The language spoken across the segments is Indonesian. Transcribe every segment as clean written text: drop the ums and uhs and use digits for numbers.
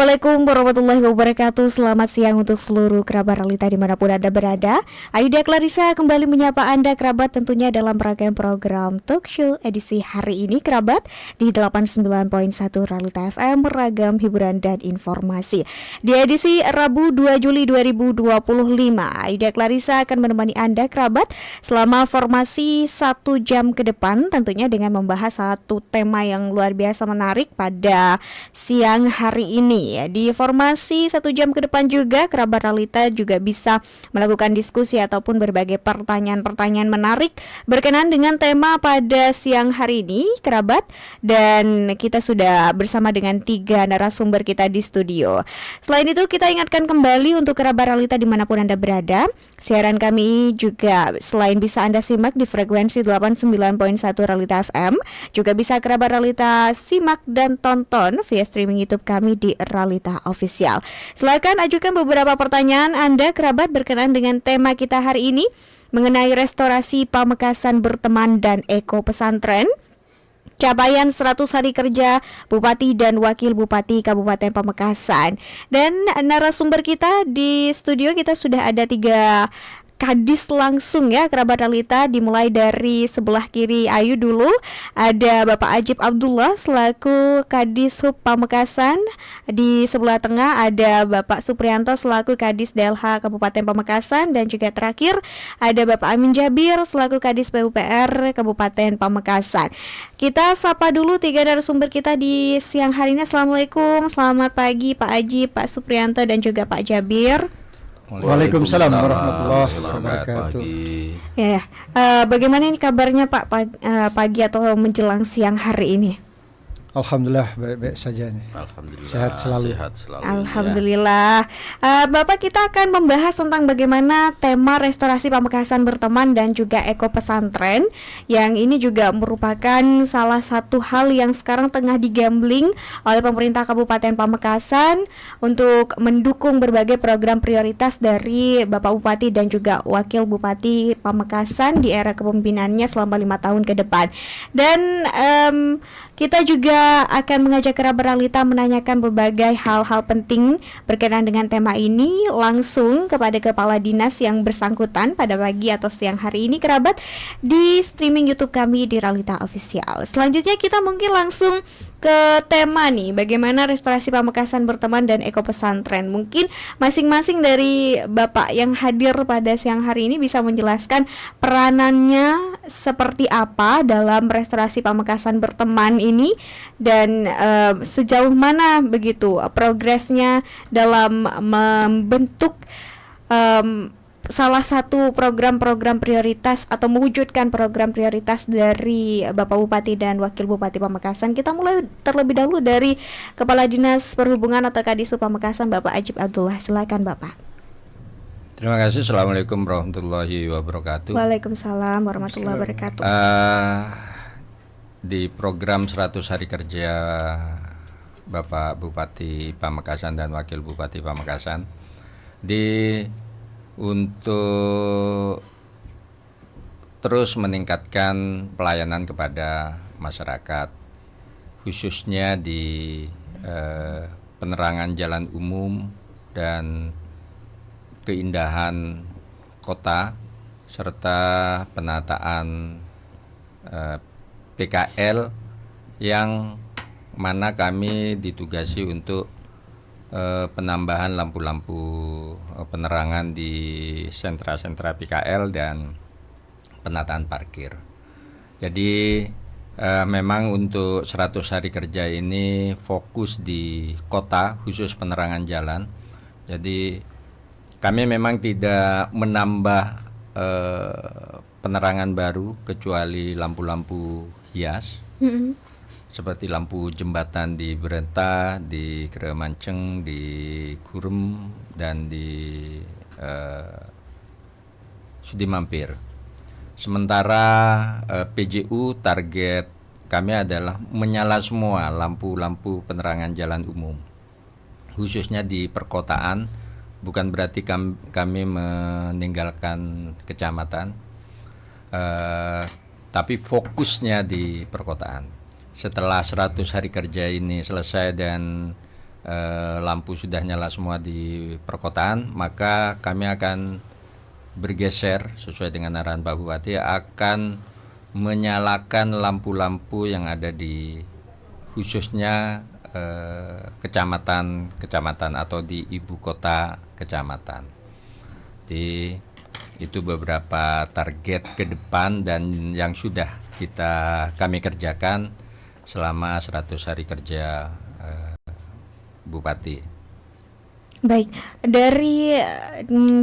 Assalamualaikum warahmatullahi wabarakatuh. Selamat siang untuk seluruh kerabat realita dimanapun Anda berada. Aida Clarissa kembali menyapa Anda kerabat tentunya dalam rangkaian program Talk Show edisi hari ini kerabat di 89.1 Realita FM, beragam hiburan dan informasi. Di edisi Rabu 2 Juli 2025, Aida Clarissa akan menemani Anda kerabat selama formasi 1 jam ke depan, tentunya dengan membahas satu tema yang luar biasa menarik pada siang hari ini. Di formasi 1 jam ke depan juga kerabat realita juga bisa melakukan diskusi ataupun berbagai pertanyaan-pertanyaan menarik berkenaan dengan tema pada siang hari ini kerabat, dan kita sudah bersama dengan 3 narasumber kita di studio. Selain itu kita ingatkan kembali untuk kerabat realita dimanapun Anda berada, siaran kami juga selain bisa Anda simak di frekuensi 89.1 Realita FM, juga bisa kerabat realita simak dan tonton via streaming YouTube kami di Realita Official. Silakan ajukan beberapa pertanyaan Anda kerabat berkenaan dengan tema kita hari ini mengenai restorasi Pamekasan berteman dan eko pesantren. Capaian 100 hari kerja Bupati dan Wakil Bupati Kabupaten Pamekasan. Dan narasumber kita di studio kita sudah ada 3 Kadis langsung ya kerabat realita, dimulai dari sebelah kiri Ayu dulu ada Bapak Ajib Abdullah selaku Kadis Hub Pamekasan, di sebelah tengah ada Bapak Suprianto selaku Kadis DLH Kabupaten Pamekasan, dan juga terakhir ada Bapak Amin Jabir selaku Kadis PUPR Kabupaten Pamekasan. Kita sapa dulu 3 narasumber kita di siang hari ini. Assalamualaikum, selamat pagi Pak Ajib, Pak Suprianto dan juga Pak Jabir. Waalaikumsalam warahmatullahi wabarakatuh. Ya, bagaimana ini kabarnya Pak pagi atau menjelang siang hari ini? Alhamdulillah baik-baik saja nih. Alhamdulillah Sehat selalu. Alhamdulillah. Bapak, kita akan membahas tentang bagaimana tema restorasi Pamekasan berteman dan juga eko pesantren, yang ini juga merupakan salah satu hal yang sekarang tengah digambling oleh pemerintah Kabupaten Pamekasan untuk mendukung berbagai program prioritas dari Bapak Bupati dan juga Wakil Bupati Pamekasan di era kepemimpinannya selama 5 tahun ke depan. Dan kita juga akan mengajak kerabat realita menanyakan berbagai hal-hal penting berkenaan dengan tema ini langsung kepada kepala dinas yang bersangkutan pada pagi atau siang hari ini kerabat di streaming YouTube kami di Realita Official. Selanjutnya kita mungkin langsung ke tema nih, bagaimana restorasi Pamekasan berteman dan eko pesantren. Mungkin masing-masing dari Bapak yang hadir pada siang hari ini bisa menjelaskan peranannya seperti apa dalam restorasi Pamekasan berteman ini, dan sejauh mana begitu progresnya dalam membentuk salah satu program-program prioritas atau mewujudkan program prioritas dari Bapak Bupati dan Wakil Bupati Pamekasan. Kita mulai terlebih dahulu dari Kepala Dinas Perhubungan atau Kadisub Pamekasan, Bapak Ajib Abdullah. Silakan Bapak. Terima kasih. Assalamualaikum warahmatullahi wabarakatuh. Waalaikumsalam warahmatullahi wabarakatuh. Di program 100 hari kerja Bapak Bupati Pamekasan dan Wakil Bupati Pamekasan, untuk terus meningkatkan pelayanan kepada masyarakat, khususnya di penerangan jalan umum dan keindahan kota, serta penataan PKL yang mana kami ditugasi untuk penambahan lampu-lampu penerangan di sentra-sentra PKL dan penataan parkir. Jadi memang untuk 100 hari kerja ini fokus di kota, khusus penerangan jalan. Jadi kami memang tidak menambah penerangan baru kecuali lampu-lampu hias. Seperti lampu jembatan di Berenta, di Keremanceng, di Kurem, dan di Sudimampir. Sementara PJU target kami adalah menyala semua lampu-lampu penerangan jalan umum, khususnya di perkotaan. Bukan berarti kami meninggalkan kecamatan, tapi fokusnya di perkotaan. Setelah 100 hari kerja ini selesai dan lampu sudah nyala semua di perkotaan, maka kami akan bergeser sesuai dengan arahan Pak Bupati, akan menyalakan lampu-lampu yang ada di khususnya kecamatan atau di ibu kota kecamatan. Jadi itu beberapa target ke depan dan yang sudah kami kerjakan selama 100 hari kerja Bupati. Baik, dari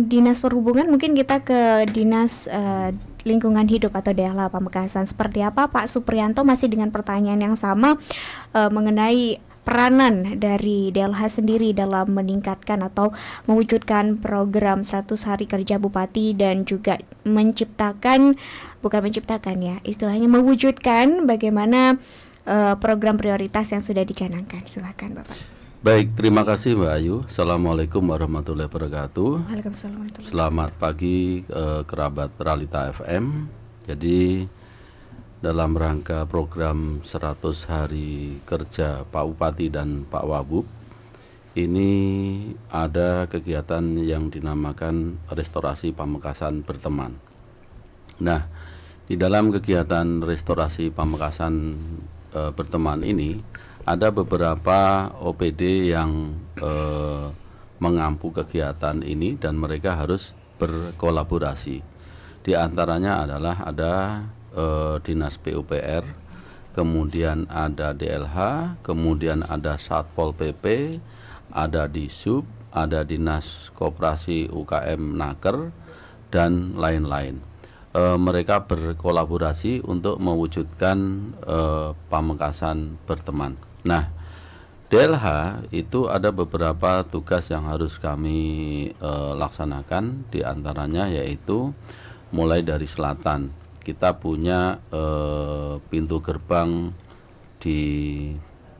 Dinas Perhubungan mungkin kita ke Dinas Lingkungan Hidup atau DLH Pamekasan. Seperti apa Pak Suprianto, masih dengan pertanyaan yang sama mengenai peranan dari DLH sendiri dalam meningkatkan atau mewujudkan program 100 hari kerja Bupati dan juga istilahnya mewujudkan bagaimana program prioritas yang sudah dicanangkan. Silakan Bapak. Baik, terima kasih Mbak Ayu. Assalamualaikum warahmatullahi wabarakatuh. Waalaikumsalam. Selamat pagi kerabat Realita FM. Jadi dalam rangka program 100 hari kerja Pak Bupati dan Pak Wabub, ini ada kegiatan yang dinamakan Restorasi Pamekasan Berteman. Nah, di dalam kegiatan Restorasi Pamekasan Berteman ini ada beberapa OPD yang mengampu kegiatan ini dan mereka harus berkolaborasi. Di antaranya adalah ada Dinas PUPR, kemudian ada DLH, kemudian ada Satpol PP, ada Disub, ada Dinas Koperasi UKM Naker, dan lain-lain. Mereka berkolaborasi untuk mewujudkan Pamekasan Berteman. Nah, DLH itu ada beberapa tugas yang harus kami laksanakan, di antaranya yaitu mulai dari selatan. Kita punya pintu gerbang di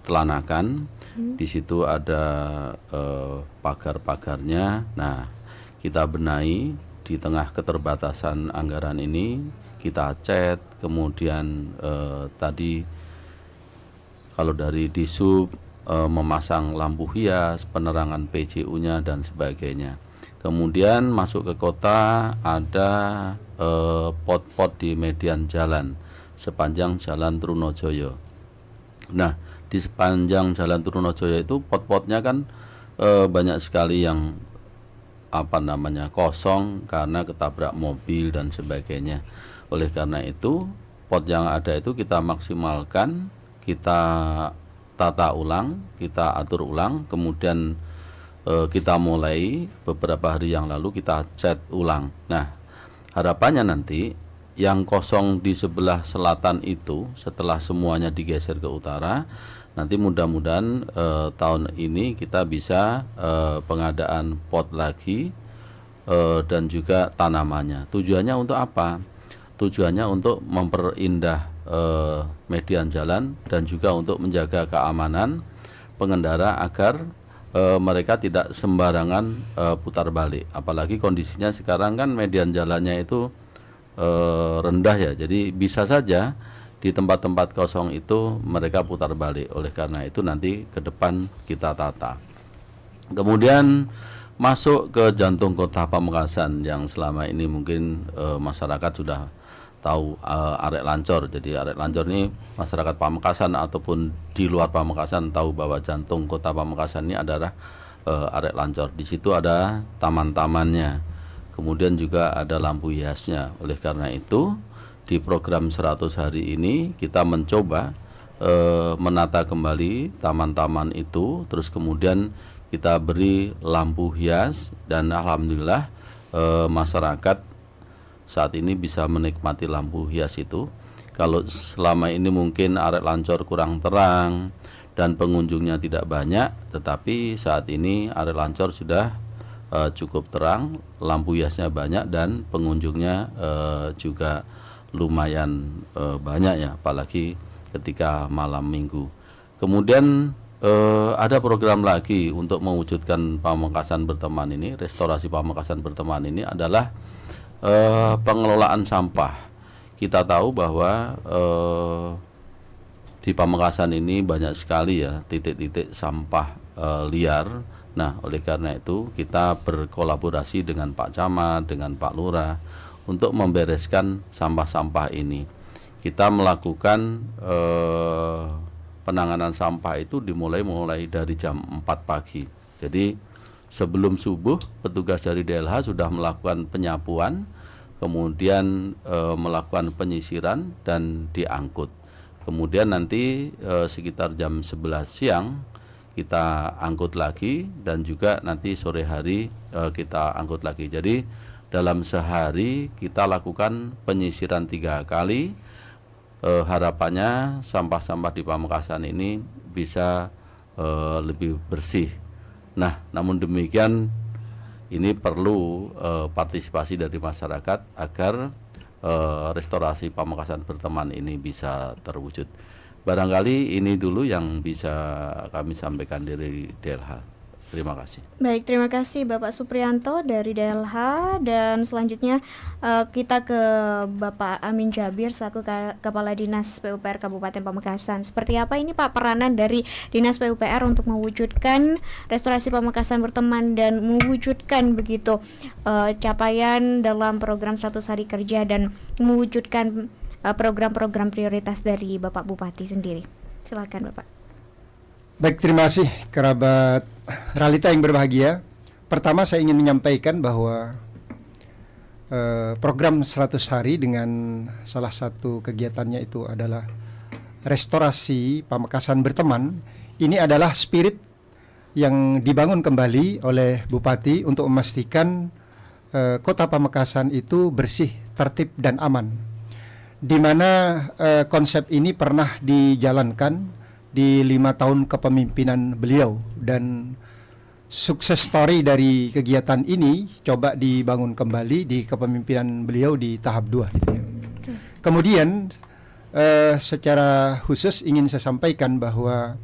Telanakan, di situ ada pagar-pagarnya. Nah, kita benahi di tengah keterbatasan anggaran ini, kita cat, kemudian tadi kalau dari Disub memasang lampu hias, penerangan PJU-nya dan sebagainya. Kemudian masuk ke kota, ada pot-pot di median jalan sepanjang Jalan Trunojoyo. Nah, di sepanjang Jalan Trunojoyo itu pot-potnya kan banyak sekali yang kosong karena ketabrak mobil dan sebagainya. Oleh karena itu, pot yang ada itu kita maksimalkan, kita tata ulang, kita atur ulang, kemudian kita mulai beberapa hari yang lalu kita cat ulang. Nah, harapannya nanti yang kosong di sebelah selatan itu setelah semuanya digeser ke utara, nanti mudah-mudahan tahun ini kita bisa pengadaan pot lagi dan juga tanamannya. Tujuannya untuk apa? Tujuannya untuk memperindah median jalan dan juga untuk menjaga keamanan pengendara agar mereka tidak sembarangan putar balik. Apalagi kondisinya sekarang kan median jalannya itu rendah ya, jadi bisa saja di tempat-tempat kosong itu mereka putar balik. Oleh karena itu nanti ke depan kita tata. Kemudian masuk ke jantung kota Pamekasan yang selama ini mungkin masyarakat sudah tahu, Arek Lancor. Jadi Arek Lancor ini masyarakat Pamekasan ataupun di luar Pamekasan tahu bahwa jantung kota Pamekasan ini adalah Arek Lancor. Di situ ada taman-tamannya, kemudian juga ada lampu hiasnya. Oleh karena itu di program 100 hari ini kita mencoba menata kembali taman-taman itu, terus kemudian kita beri lampu hias dan alhamdulillah masyarakat saat ini bisa menikmati lampu hias itu. Kalau selama ini mungkin Arek Lancor kurang terang dan pengunjungnya tidak banyak, tetapi saat ini Arek Lancor sudah cukup terang, lampu hiasnya banyak dan pengunjungnya juga lumayan banyak ya, apalagi ketika malam minggu. Kemudian ada program lagi untuk mewujudkan Pamekasan Berteman ini, restorasi Pamekasan Berteman ini adalah pengelolaan sampah. Kita tahu bahwa di Pamekasan ini banyak sekali ya titik-titik sampah liar. Nah, oleh karena itu kita berkolaborasi dengan Pak Camat, dengan Pak Lurah untuk membereskan sampah-sampah ini. Kita melakukan penanganan sampah itu mulai dari jam 4 pagi. Jadi sebelum subuh petugas dari DLH sudah melakukan penyapuan, kemudian melakukan penyisiran dan diangkut. Kemudian nanti sekitar jam 11 siang kita angkut lagi, dan juga nanti sore hari kita angkut lagi. Jadi dalam sehari kita lakukan penyisiran 3 kali. Harapannya sampah-sampah di Pamekasan ini bisa lebih bersih. Nah, namun demikian ini perlu partisipasi dari masyarakat agar restorasi Pamekasan Berteman ini bisa terwujud. Barangkali ini dulu yang bisa kami sampaikan dari DLH. Terima kasih. Baik, terima kasih Bapak Supriyanto dari DLH. Dan selanjutnya kita ke Bapak Amin Jabir selaku Kepala Dinas PUPR Kabupaten Pamekasan. Seperti apa ini Pak peranan dari Dinas PUPR untuk mewujudkan restorasi Pamekasan Berteman dan mewujudkan begitu capaian dalam program 100 hari kerja dan mewujudkan program-program prioritas dari Bapak Bupati sendiri. Silakan Bapak. Baik, terima kasih kerabat realita yang berbahagia. Pertama saya ingin menyampaikan bahwa program 100 hari dengan salah satu kegiatannya itu adalah restorasi Pamekasan Berteman. Ini adalah spirit yang dibangun kembali oleh Bupati untuk memastikan kota Pamekasan itu bersih, tertib dan aman. Di mana konsep ini pernah dijalankan di 5 tahun kepemimpinan beliau, dan sukses story dari kegiatan ini coba dibangun kembali di kepemimpinan beliau di tahap 2 gitu ya. Kemudian secara khusus ingin saya sampaikan bahwa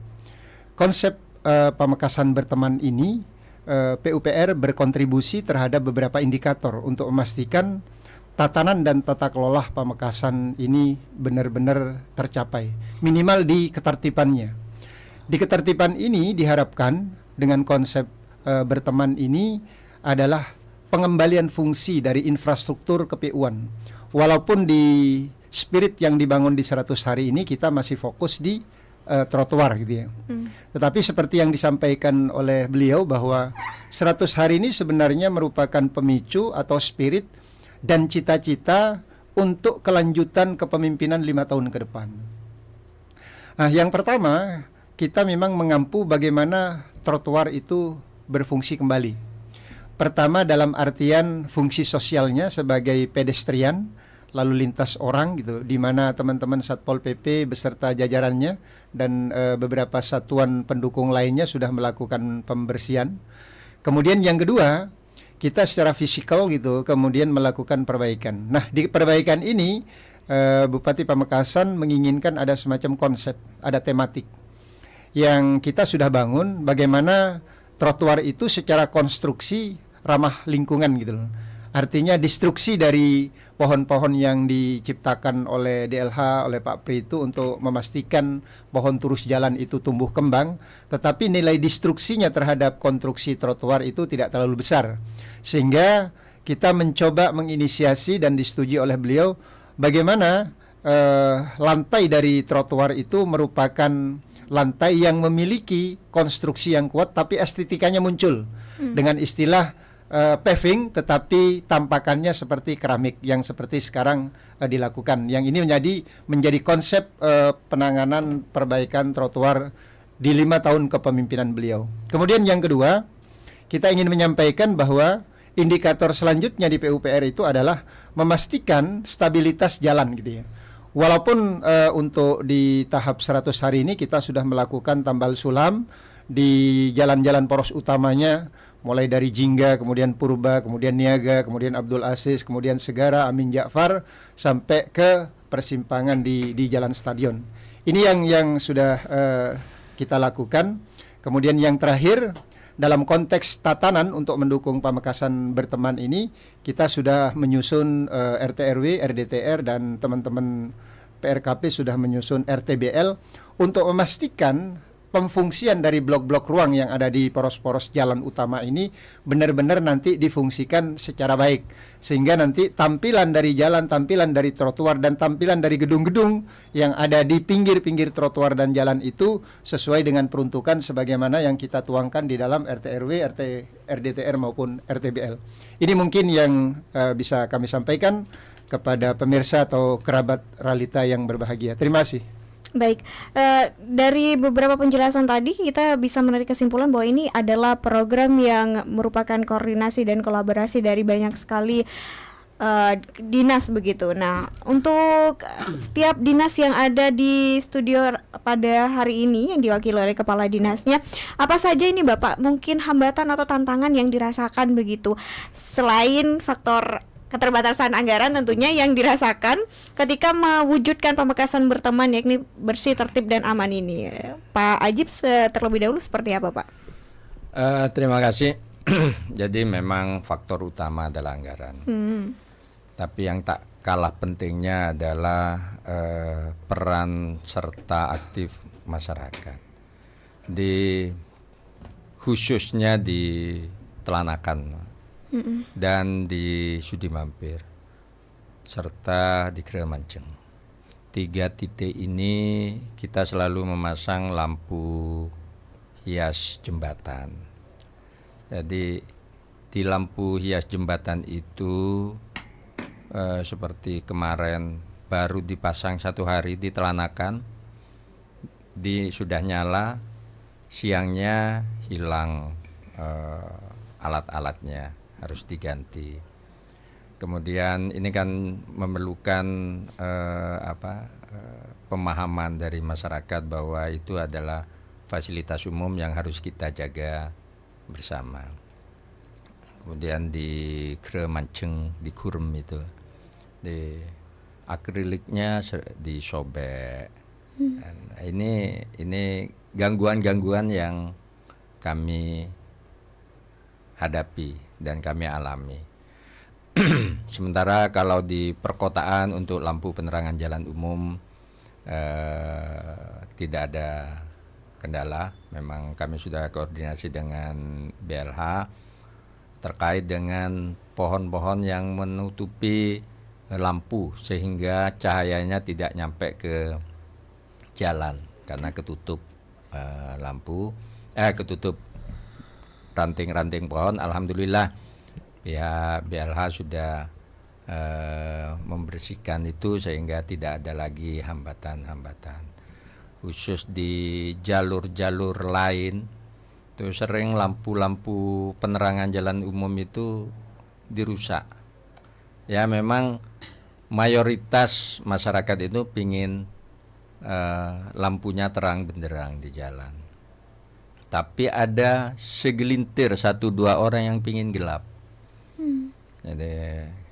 konsep Pamekasan Berteman ini PUPR berkontribusi terhadap beberapa indikator untuk memastikan tatanan dan tata kelola Pamekasan ini benar-benar tercapai, minimal di ketertibannya. Di ketertiban ini diharapkan dengan konsep berteman ini adalah pengembalian fungsi dari infrastruktur KPU-an. Walaupun di spirit yang dibangun di 100 hari ini kita masih fokus di trotoar gitu ya. Tetapi seperti yang disampaikan oleh beliau bahwa 100 hari ini sebenarnya merupakan pemicu atau spirit dan cita-cita untuk kelanjutan kepemimpinan 5 tahun ke depan. Nah, yang pertama, kita memang mengampu bagaimana trotoar itu berfungsi kembali. Pertama dalam artian fungsi sosialnya sebagai pedestrian, lalu lintas orang gitu, di mana teman-teman Satpol PP beserta jajarannya dan beberapa satuan pendukung lainnya sudah melakukan pembersihan. Kemudian yang kedua, kita secara fisikal gitu kemudian melakukan perbaikan. Nah, di perbaikan ini Bupati Pamekasan menginginkan ada semacam konsep, ada tematik yang kita sudah bangun bagaimana trotoar itu secara konstruksi ramah lingkungan gitu loh. Artinya destruksi dari pohon-pohon yang diciptakan oleh DLH, oleh Pak Pri itu untuk memastikan pohon turus jalan itu tumbuh kembang, tetapi nilai destruksinya terhadap konstruksi trotoar itu tidak terlalu besar. Sehingga kita mencoba menginisiasi dan disetujui oleh beliau bagaimana lantai dari trotoar itu merupakan lantai yang memiliki konstruksi yang kuat tapi estetikanya muncul dengan istilah paving tetapi tampakannya seperti keramik yang seperti sekarang dilakukan. Yang ini menjadi konsep penanganan perbaikan trotoar di 5 tahun kepemimpinan beliau. Kemudian yang kedua, kita ingin menyampaikan bahwa indikator selanjutnya di PUPR itu adalah memastikan stabilitas jalan gitu ya. Walaupun untuk di tahap 100 hari ini kita sudah melakukan tambal sulam di jalan-jalan poros utamanya, mulai dari Jingga, kemudian Purba, kemudian Niaga, kemudian Abdul Aziz, kemudian Segara, Amin Ja'far, sampai ke persimpangan di Jalan Stadion. Ini yang sudah kita lakukan. Kemudian yang terakhir, dalam konteks tatanan untuk mendukung Pamekasan Berteman ini, kita sudah menyusun RT RW, RDTR, dan teman-teman PRKP sudah menyusun RTBL untuk memastikan pemfungsian dari blok-blok ruang yang ada di poros-poros jalan utama ini benar-benar nanti difungsikan secara baik, sehingga nanti tampilan dari jalan, tampilan dari trotoar, dan tampilan dari gedung-gedung yang ada di pinggir-pinggir trotoar dan jalan itu sesuai dengan peruntukan sebagaimana yang kita tuangkan di dalam RT/RW, RDTR maupun RTBL. Ini mungkin yang bisa kami sampaikan kepada pemirsa atau kerabat Ralita yang berbahagia. Terima kasih. Baik, dari beberapa penjelasan tadi kita bisa menarik kesimpulan bahwa ini adalah program yang merupakan koordinasi dan kolaborasi dari banyak sekali dinas begitu. Nah, untuk setiap dinas yang ada di studio pada hari ini yang diwakili oleh kepala dinasnya, apa saja ini Bapak mungkin hambatan atau tantangan yang dirasakan begitu, selain faktor keterbatasan anggaran tentunya yang dirasakan ketika mewujudkan pamekasan berteman, yakni bersih, tertib, dan aman ini. Pak Ajib terlebih dahulu seperti apa Pak? Terima kasih. Jadi memang faktor utama adalah anggaran. Tapi yang tak kalah pentingnya adalah peran serta aktif masyarakat. Khususnya di Telanakan dan di Sudi Mampir serta di Kremanceng. 3 titik ini kita selalu memasang lampu hias jembatan. Jadi di lampu hias jembatan itu seperti kemarin baru dipasang 1 hari di Telanakan, sudah nyala, siangnya hilang alat-alatnya, harus diganti. Kemudian ini kan memerlukan pemahaman dari masyarakat bahwa itu adalah fasilitas umum yang harus kita jaga bersama. Kemudian di Kremanceng, di Kurem itu, di akriliknya disobek. Dan ini gangguan-gangguan yang kami hadapi dan kami alami. Sementara kalau di perkotaan untuk lampu penerangan jalan umum tidak ada kendala. Memang kami sudah koordinasi dengan BLH terkait dengan pohon-pohon yang menutupi lampu sehingga cahayanya tidak nyampe ke jalan karena ketutup ketutup ranting-ranting pohon. Alhamdulillah pihak BLH sudah membersihkan itu sehingga tidak ada lagi hambatan-hambatan. Khusus di jalur-jalur lain itu sering lampu-lampu penerangan jalan umum itu dirusak. Ya memang mayoritas masyarakat itu pingin lampunya terang benderang di jalan. Tapi ada segelintir 1-2 orang yang pingin gelap. Jadi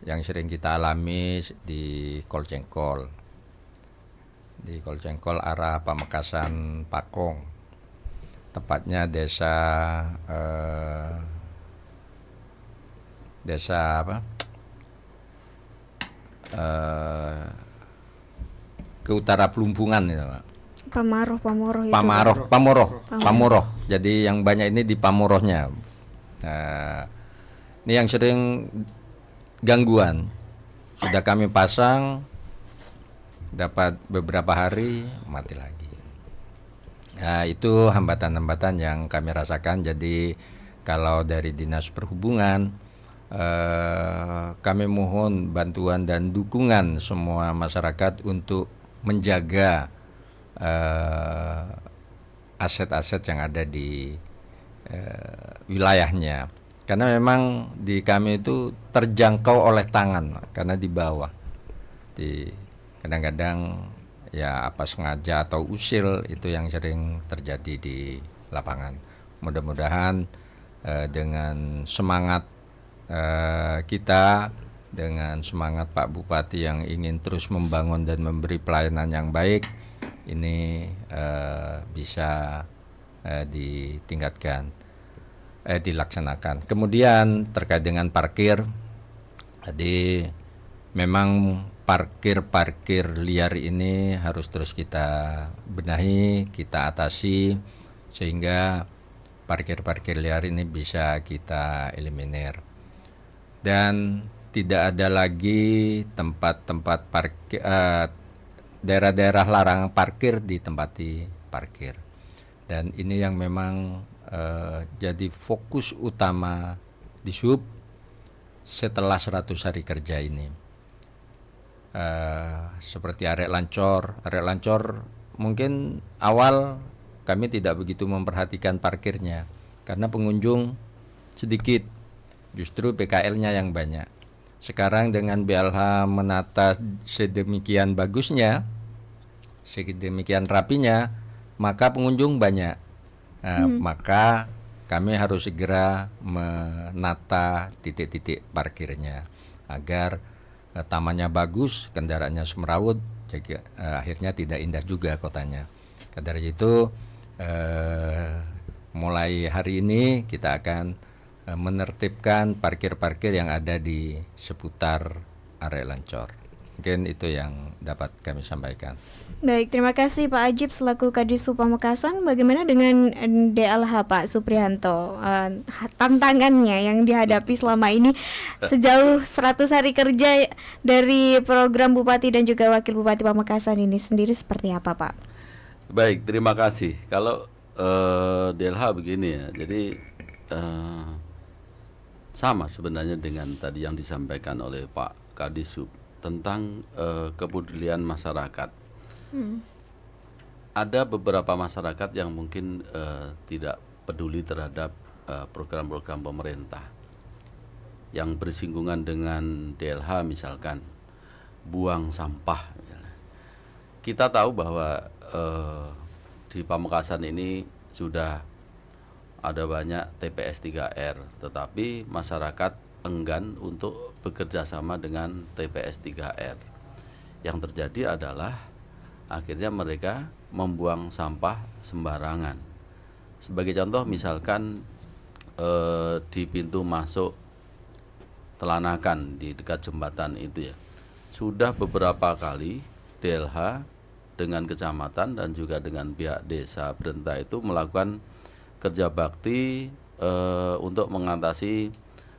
yang sering kita alami di Kolcengkol. Di Kolcengkol arah Pamekasan Pakong. Tepatnya desa ke utara Pelumpungan itu, Pak. Pamoroh. Jadi yang banyak ini di Pamorohnya. Ini yang sering gangguan. Sudah kami pasang, dapat beberapa hari mati lagi. Nah, itu hambatan-hambatan yang kami rasakan. Jadi kalau dari Dinas Perhubungan, kami mohon bantuan dan dukungan semua masyarakat untuk menjaga aset-aset yang ada di wilayahnya, karena memang di kami itu terjangkau oleh tangan karena di bawah, kadang-kadang ya apa sengaja atau usil itu yang sering terjadi di lapangan. Mudah-mudahan dengan semangat kita, dengan semangat Pak Bupati yang ingin terus membangun dan memberi pelayanan yang baik, ini bisa ditingkatkan, dilaksanakan. Kemudian terkait dengan parkir, jadi memang parkir liar ini harus terus kita benahi, kita atasi sehingga parkir-parkir liar ini bisa kita eliminir. Dan tidak ada lagi tempat-tempat parkir, daerah-daerah larangan parkir ditempati parkir. Dan ini yang memang jadi fokus utama di Sub setelah 100 hari kerja ini. Seperti Arek Lancor mungkin awal kami tidak begitu memperhatikan parkirnya karena pengunjung sedikit, justru PKL-nya yang banyak. Sekarang dengan BLH menata sedemikian bagusnya, sedemikian rapinya, maka pengunjung banyak. Maka kami harus segera menata titik-titik parkirnya agar tamannya bagus, kendaraannya semrawut, jadi akhirnya tidak indah juga kotanya. Karena itu mulai hari ini kita akan menertibkan parkir-parkir yang ada di seputar area Lancor. Mungkin itu yang dapat kami sampaikan. Baik, terima kasih Pak Ajib selaku Kadisub Pamekasan. Bagaimana dengan DLH Pak Suprianto? Tantangannya yang dihadapi selama ini sejauh 100 hari kerja dari program Bupati dan juga Wakil Bupati Pamekasan ini sendiri seperti apa Pak? Baik, terima kasih. Kalau DLH begini ya, jadi sama sebenarnya dengan tadi yang disampaikan oleh Pak Kadisub tentang kepedulian masyarakat. Ada beberapa masyarakat yang mungkin tidak peduli terhadap program-program pemerintah yang bersinggungan dengan DLH, misalkan buang sampah misalnya. Kita tahu bahwa di Pamekasan ini sudah ada banyak TPS 3R, tetapi masyarakat enggan untuk bekerja sama dengan TPS 3R. Yang terjadi adalah akhirnya mereka membuang sampah sembarangan. Sebagai contoh misalkan di pintu masuk Telanakan di dekat jembatan itu ya, sudah beberapa kali DLH dengan kecamatan dan juga dengan pihak desa Brenta itu melakukan kerja bakti untuk mengatasi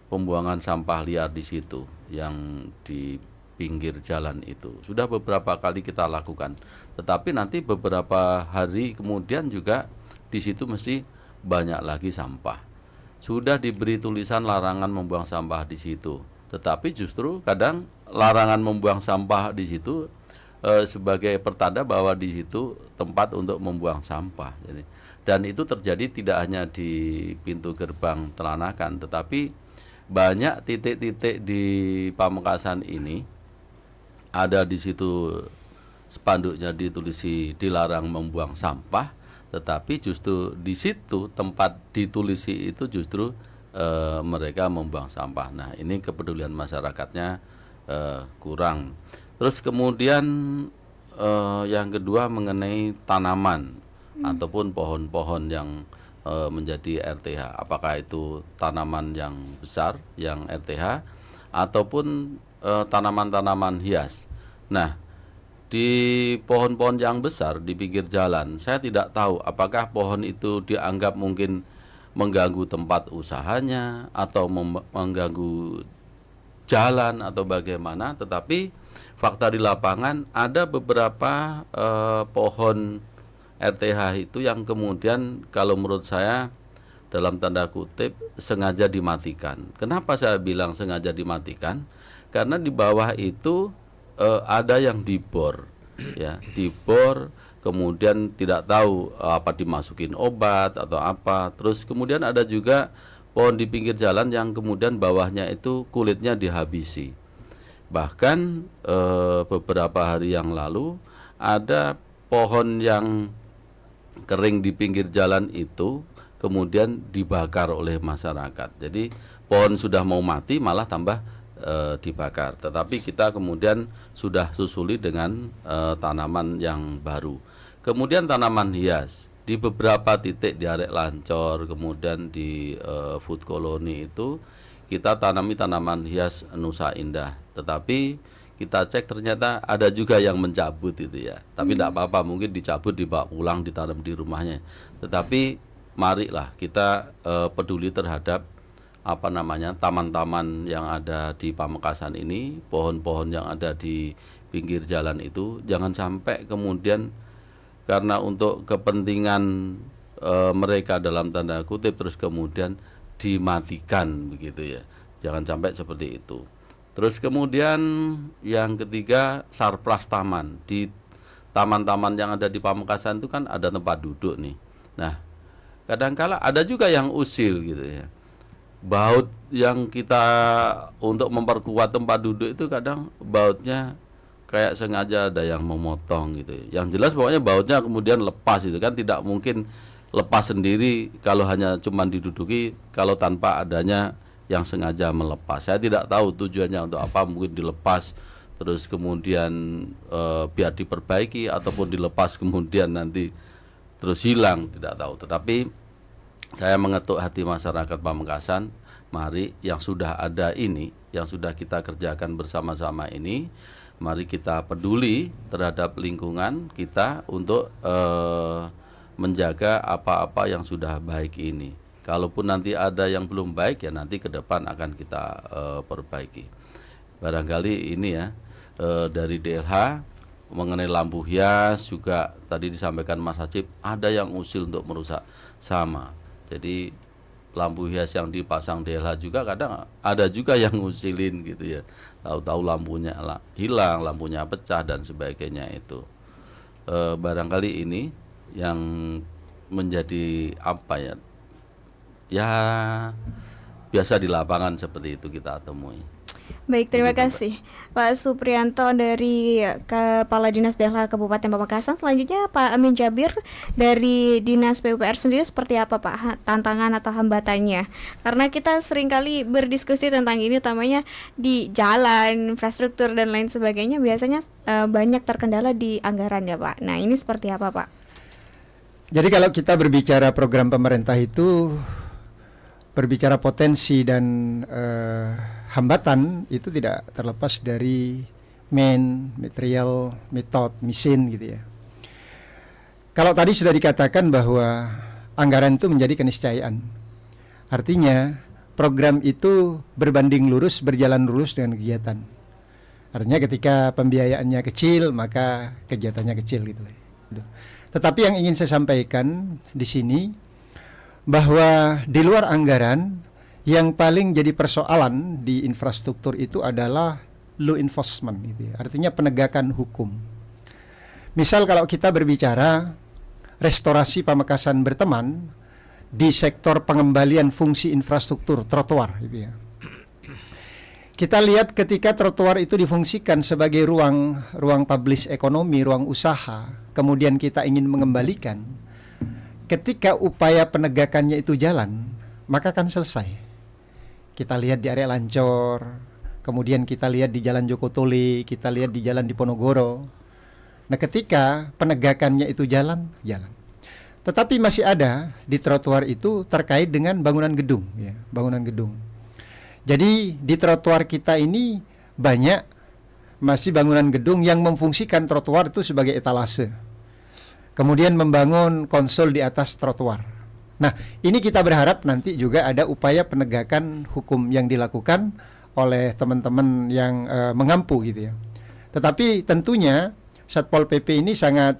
pembuangan sampah liar di situ yang di pinggir jalan itu. Sudah beberapa kali kita lakukan. Tetapi nanti beberapa hari kemudian juga di situ mesti banyak lagi sampah. Sudah diberi tulisan larangan membuang sampah di situ. Tetapi justru kadang larangan membuang sampah di situ sebagai pertanda bahwa di situ tempat untuk membuang sampah. Jadi, dan itu terjadi tidak hanya di pintu gerbang Telanakan, tetapi banyak titik-titik di Pamekasan ini ada di situ spanduknya ditulisi dilarang membuang sampah, tetapi justru di situ tempat ditulisi itu justru mereka membuang sampah. Nah, ini kepedulian masyarakatnya kurang. Terus kemudian yang kedua mengenai tanaman ataupun pohon-pohon yang menjadi RTH, apakah itu tanaman yang besar yang RTH ataupun tanaman-tanaman hias. Nah, di pohon-pohon yang besar di pinggir jalan, saya tidak tahu apakah pohon itu dianggap mungkin mengganggu tempat usahanya atau mengganggu jalan atau bagaimana, tetapi fakta di lapangan ada beberapa pohon RTH itu yang kemudian kalau menurut saya dalam tanda kutip sengaja dimatikan. Kenapa saya bilang sengaja dimatikan? Karena di bawah itu ada yang dibor, ya, dibor, kemudian tidak tahu apa dimasukin obat atau apa. Terus kemudian ada juga pohon di pinggir jalan yang kemudian bawahnya itu kulitnya dihabisi. Bahkan beberapa hari yang lalu ada pohon yang kering di pinggir jalan itu kemudian dibakar oleh masyarakat. Jadi pohon sudah mau mati malah tambah dibakar. Tetapi kita kemudian sudah susuli dengan tanaman yang baru. Kemudian tanaman hias di beberapa titik di Arek Lancor, kemudian di Food Colony itu kita tanami tanaman hias Nusa Indah. Tetapi kita cek ternyata ada juga yang mencabut itu ya. Tapi tidak apa-apa, mungkin dicabut dibawa pulang ditanam di rumahnya. Tetapi marilah kita peduli terhadap apa namanya taman-taman yang ada di Pamekasan ini, pohon-pohon yang ada di pinggir jalan itu, jangan sampai kemudian karena untuk kepentingan mereka dalam tanda kutip terus kemudian dimatikan begitu ya. Jangan sampai seperti itu. Terus kemudian yang ketiga, sarpras taman. Di taman-taman yang ada di Pamekasan itu kan ada tempat duduk nih. Nah, kadangkala ada juga yang usil gitu ya. Baut yang kita untuk memperkuat tempat duduk itu kadang bautnya kayak sengaja ada yang memotong gitu. Yang jelas pokoknya bautnya kemudian lepas itu kan, tidak mungkin lepas sendiri kalau hanya cuma diduduki kalau tanpa adanya yang sengaja melepas. Saya tidak tahu tujuannya untuk apa, mungkin dilepas terus kemudian biar diperbaiki ataupun dilepas kemudian nanti terus hilang, tidak tahu. Tetapi saya mengetuk hati masyarakat Pamekasan, mari yang sudah ada ini, yang sudah kita kerjakan bersama-sama ini, mari kita peduli terhadap lingkungan kita untuk menjaga apa-apa yang sudah baik ini. Kalaupun nanti ada yang belum baik ya nanti ke depan akan kita perbaiki. Barangkali ini ya dari DLH mengenai lampu hias juga tadi disampaikan Mas Hacip, ada yang usil untuk merusak sama. Jadi lampu hias yang dipasang DLH juga kadang ada juga yang ngusilin gitu ya. Tahu-tahu lampunya hilang, lampunya pecah dan sebagainya itu. Barangkali ini yang menjadi apa ya? Ya biasa di lapangan seperti itu kita temui. Baik, terima kasih Pak Suprianto dari Kepala Dinas DLH Kabupaten Pamekasan. Selanjutnya Pak Amin Jabir dari Dinas PUPR sendiri, seperti apa Pak tantangan atau hambatannya? Karena kita seringkali berdiskusi tentang ini, utamanya di jalan, infrastruktur dan lain sebagainya, biasanya banyak terkendala di anggaran ya Pak. Nah, ini seperti apa Pak? Jadi kalau kita berbicara program pemerintah itu, berbicara potensi dan hambatan itu tidak terlepas dari material, metode, mesin gitu ya. Kalau tadi sudah dikatakan bahwa anggaran itu menjadi keniscayaan, artinya program itu berbanding lurus, berjalan lurus dengan kegiatan. Artinya ketika pembiayaannya kecil maka kegiatannya kecil gitu. Tetapi yang ingin saya sampaikan di sini bahwa di luar anggaran yang paling jadi persoalan di infrastruktur itu adalah law enforcement gitu ya. Artinya penegakan hukum. Misal kalau kita berbicara restorasi Pamekasan Berteman di sektor pengembalian fungsi infrastruktur trotoar gitu ya. Kita lihat ketika trotoar itu difungsikan sebagai ruang publis ekonomi, ruang usaha, kemudian kita ingin mengembalikan, ketika upaya penegakannya itu jalan, maka akan selesai. Kita lihat di area Lancor, kemudian kita lihat di Jalan Joko Tole, kita lihat di Jalan Diponegoro. Nah, ketika penegakannya itu jalan. Tetapi masih ada di trotoar itu terkait dengan bangunan gedung, ya, bangunan gedung. Jadi di trotoar kita ini banyak masih bangunan gedung yang memfungsikan trotoar itu sebagai etalase. Kemudian membangun konsol di atas trotoar. Nah, ini kita berharap nanti juga ada upaya penegakan hukum yang dilakukan oleh teman-teman yang mengampu gitu ya. Tetapi tentunya Satpol PP ini sangat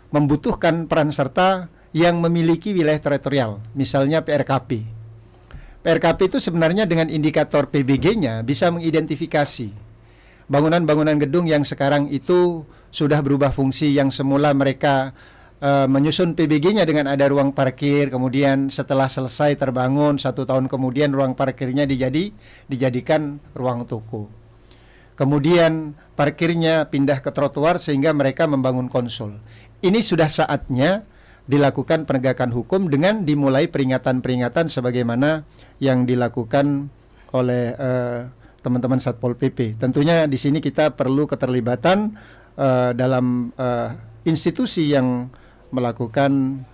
membutuhkan peran serta yang memiliki wilayah teritorial, misalnya PRKP. PRKP itu sebenarnya dengan indikator PBG-nya bisa mengidentifikasi bangunan-bangunan gedung yang sekarang itu sudah berubah fungsi, yang semula mereka menyusun PBG-nya dengan ada ruang parkir, kemudian setelah selesai terbangun 1 tahun kemudian ruang parkirnya dijadikan ruang toko. Kemudian parkirnya pindah ke trotoar sehingga mereka membangun konsol. Ini sudah saatnya dilakukan penegakan hukum dengan dimulai peringatan-peringatan sebagaimana yang dilakukan oleh teman-teman Satpol PP. Tentunya di sini kita perlu keterlibatan dalam institusi yang melakukan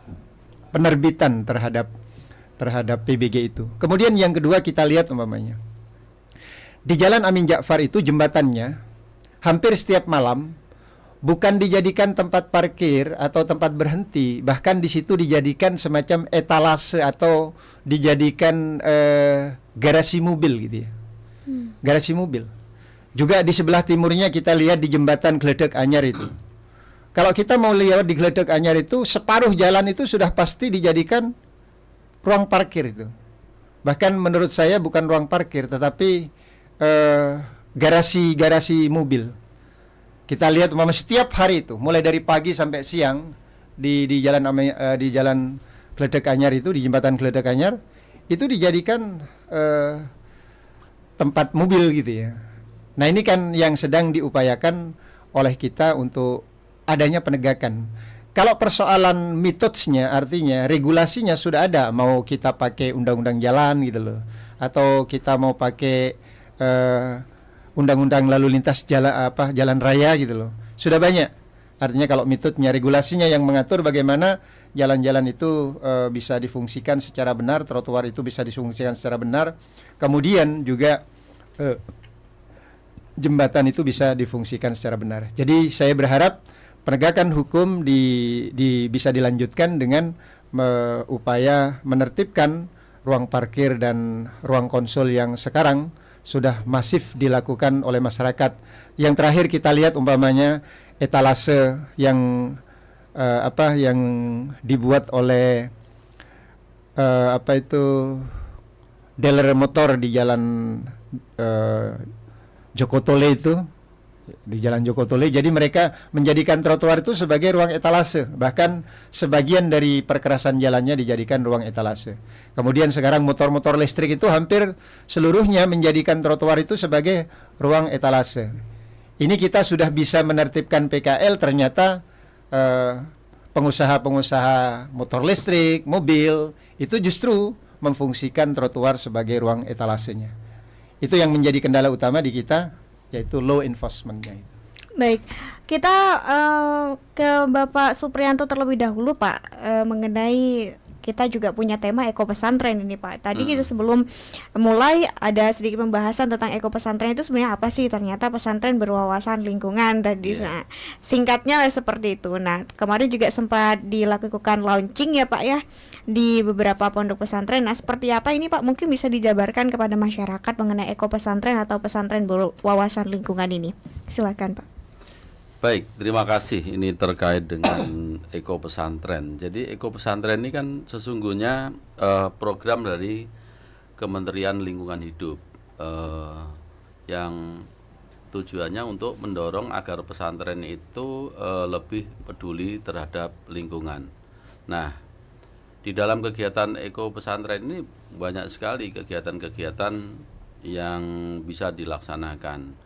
penerbitan terhadap PBG itu. Kemudian yang kedua kita lihat umpamanya di Jalan Amin Ja'far itu jembatannya hampir setiap malam bukan dijadikan tempat parkir atau tempat berhenti, bahkan di situ dijadikan semacam etalase atau dijadikan garasi mobil gitu ya. Garasi mobil. Juga di sebelah timurnya kita lihat di jembatan Gledek Anyar itu. Kalau kita mau lihat di Gledek Anyar itu, separuh jalan itu sudah pasti dijadikan ruang parkir itu. Bahkan menurut saya bukan ruang parkir, tetapi garasi mobil. Kita lihat setiap hari itu, mulai dari pagi sampai siang di jalan Gledek Anyar itu, di jembatan Gledek Anyar itu dijadikan tempat mobil gitu ya. Nah, ini kan yang sedang diupayakan oleh kita untuk adanya penegakan. Kalau persoalan mitosnya, artinya regulasinya sudah ada, mau kita pakai undang-undang jalan gitu loh, atau kita mau pakai undang-undang lalu lintas jalan raya gitu loh. Sudah banyak. Artinya kalau mitosnya, regulasinya yang mengatur bagaimana jalan-jalan itu bisa difungsikan secara benar, trotoar itu bisa difungsikan secara benar. Kemudian juga jembatan itu bisa difungsikan secara benar. Jadi saya berharap penegakan hukum bisa dilanjutkan dengan upaya menertibkan ruang parkir dan ruang konsul yang sekarang sudah masif dilakukan oleh masyarakat. Yang terakhir kita lihat umpamanya etalase yang yang dibuat oleh dealer motor di jalan Jokotole itu, di jalan Jokotole. Jadi mereka menjadikan trotoar itu sebagai ruang etalase, bahkan sebagian dari perkerasan jalannya dijadikan ruang etalase. Kemudian sekarang motor-motor listrik itu hampir seluruhnya menjadikan trotoar itu sebagai ruang etalase. Ini kita sudah bisa menertibkan PKL, ternyata pengusaha-pengusaha motor listrik, mobil itu justru memfungsikan trotoar sebagai ruang etalasenya. Itu yang menjadi kendala utama di kita, yaitu law enforcement-nya itu. Baik, kita ke Bapak Supriyanto terlebih dahulu Pak, mengenai kita juga punya tema eko pesantren ini Pak. Tadi kita sebelum mulai ada sedikit pembahasan tentang eko pesantren itu sebenarnya apa sih? Ternyata pesantren berwawasan lingkungan tadi. Nah, singkatnya seperti itu. Nah, kemarin juga sempat dilakukan launching ya Pak ya di beberapa pondok pesantren. Nah, seperti apa ini Pak? Mungkin bisa dijabarkan kepada masyarakat mengenai eko pesantren atau pesantren berwawasan lingkungan ini. Silakan Pak. Baik, terima kasih. Ini terkait dengan eko pesantren. Jadi eko pesantren ini kan sesungguhnya program dari Kementerian Lingkungan Hidup yang tujuannya untuk mendorong agar pesantren itu lebih peduli terhadap lingkungan. Nah, di dalam kegiatan eko pesantren ini banyak sekali kegiatan-kegiatan yang bisa dilaksanakan.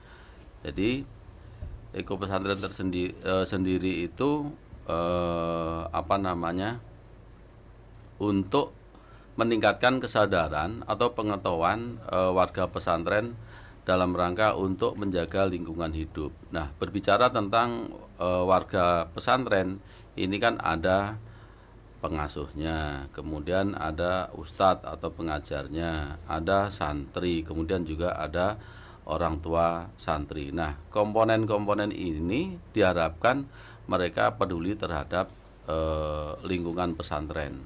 Jadi eko pesantren sendiri itu untuk meningkatkan kesadaran atau pengetahuan warga pesantren dalam rangka untuk menjaga lingkungan hidup. Nah, berbicara tentang warga pesantren ini kan ada pengasuhnya, kemudian ada ustadz atau pengajarnya, ada santri, kemudian juga ada orang tua santri. Nah, komponen-komponen ini diharapkan mereka peduli terhadap lingkungan pesantren.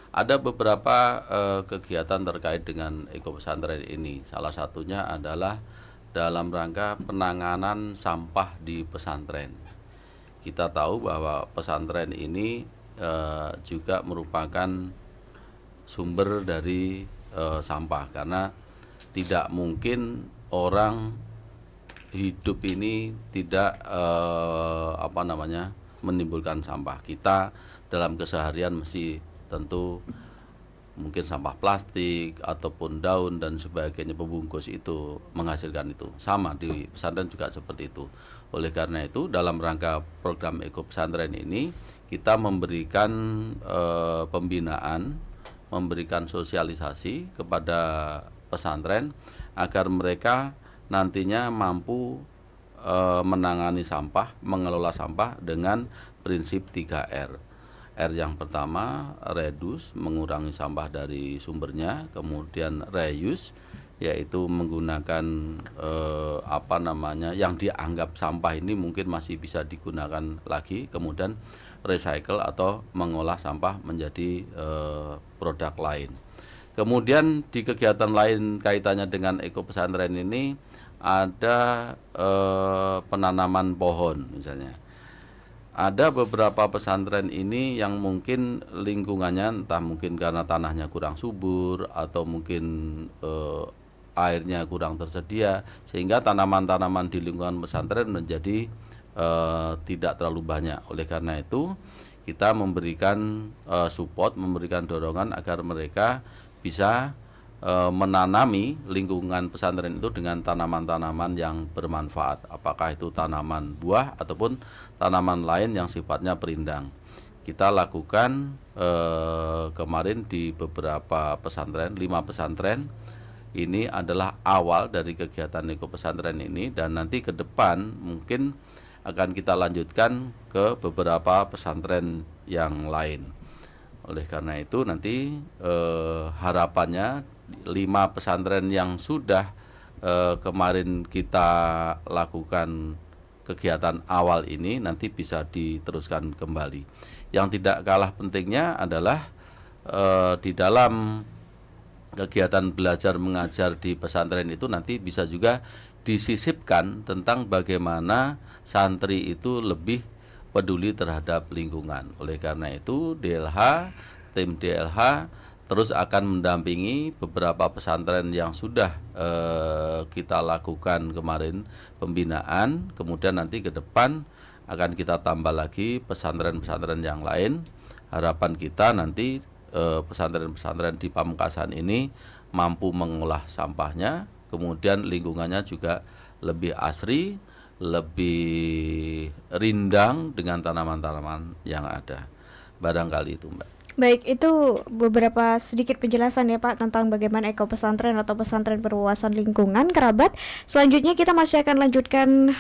Ada beberapa kegiatan terkait dengan eko pesantren ini. Salah satunya adalah dalam rangka penanganan sampah di pesantren. Kita tahu bahwa pesantren ini juga merupakan sumber dari sampah, karena tidak mungkin orang hidup ini tidak menimbulkan sampah. Kita dalam keseharian mesti tentu mungkin sampah plastik ataupun daun dan sebagainya, pembungkus itu menghasilkan itu. Sama di pesantren juga seperti itu. Oleh karena itu dalam rangka program eko pesantren ini kita memberikan pembinaan, memberikan sosialisasi kepada pesantren agar mereka nantinya mampu menangani sampah, mengelola sampah dengan prinsip 3R. R yang pertama reduce, mengurangi sampah dari sumbernya, kemudian reuse, yaitu menggunakan yang dianggap sampah ini mungkin masih bisa digunakan lagi, kemudian recycle atau mengolah sampah menjadi produk lain. Kemudian di kegiatan lain kaitannya dengan eko pesantren ini ada penanaman pohon misalnya. Ada beberapa pesantren ini yang mungkin lingkungannya entah mungkin karena tanahnya kurang subur atau mungkin airnya kurang tersedia, sehingga tanaman-tanaman di lingkungan pesantren menjadi tidak terlalu banyak. Oleh karena itu kita memberikan support, memberikan dorongan agar mereka bisa menanami lingkungan pesantren itu dengan tanaman-tanaman yang bermanfaat, apakah itu tanaman buah ataupun tanaman lain yang sifatnya perindang. Kita lakukan kemarin di beberapa pesantren, 5 pesantren. Ini adalah awal dari kegiatan eko pesantren ini, dan nanti ke depan mungkin akan kita lanjutkan ke beberapa pesantren yang lain. Oleh karena itu nanti harapannya 5 pesantren yang sudah kemarin kita lakukan kegiatan awal ini nanti bisa diteruskan kembali. Yang tidak kalah pentingnya adalah di dalam kegiatan belajar mengajar di pesantren itu nanti bisa juga disisipkan tentang bagaimana santri itu lebih peduli terhadap lingkungan. Oleh karena itu tim DLH terus akan mendampingi beberapa pesantren yang sudah kita lakukan kemarin pembinaan, kemudian nanti ke depan akan kita tambah lagi pesantren-pesantren yang lain. Harapan kita nanti pesantren-pesantren di Pamekasan ini mampu mengolah sampahnya, kemudian lingkungannya juga lebih asri, lebih rindang dengan tanaman-tanaman yang ada. Barangkali itu, Mbak. Baik, itu beberapa sedikit penjelasan ya Pak tentang bagaimana eko pesantren atau pesantren berwawasan lingkungan, kerabat. Selanjutnya kita masih akan lanjutkan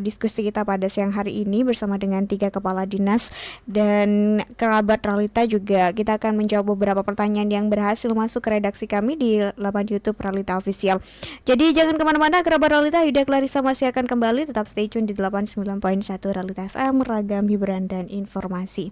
diskusi kita pada siang hari ini bersama dengan 3 kepala dinas dan kerabat Ralita juga. Kita akan menjawab beberapa pertanyaan yang berhasil masuk ke redaksi kami di laman YouTube Ralita Official. Jadi jangan kemana-mana, kerabat Ralita, Yuda Clarissa masih akan kembali. Tetap stay tune di 89.1 Ralita FM, ragam hiburan dan informasi.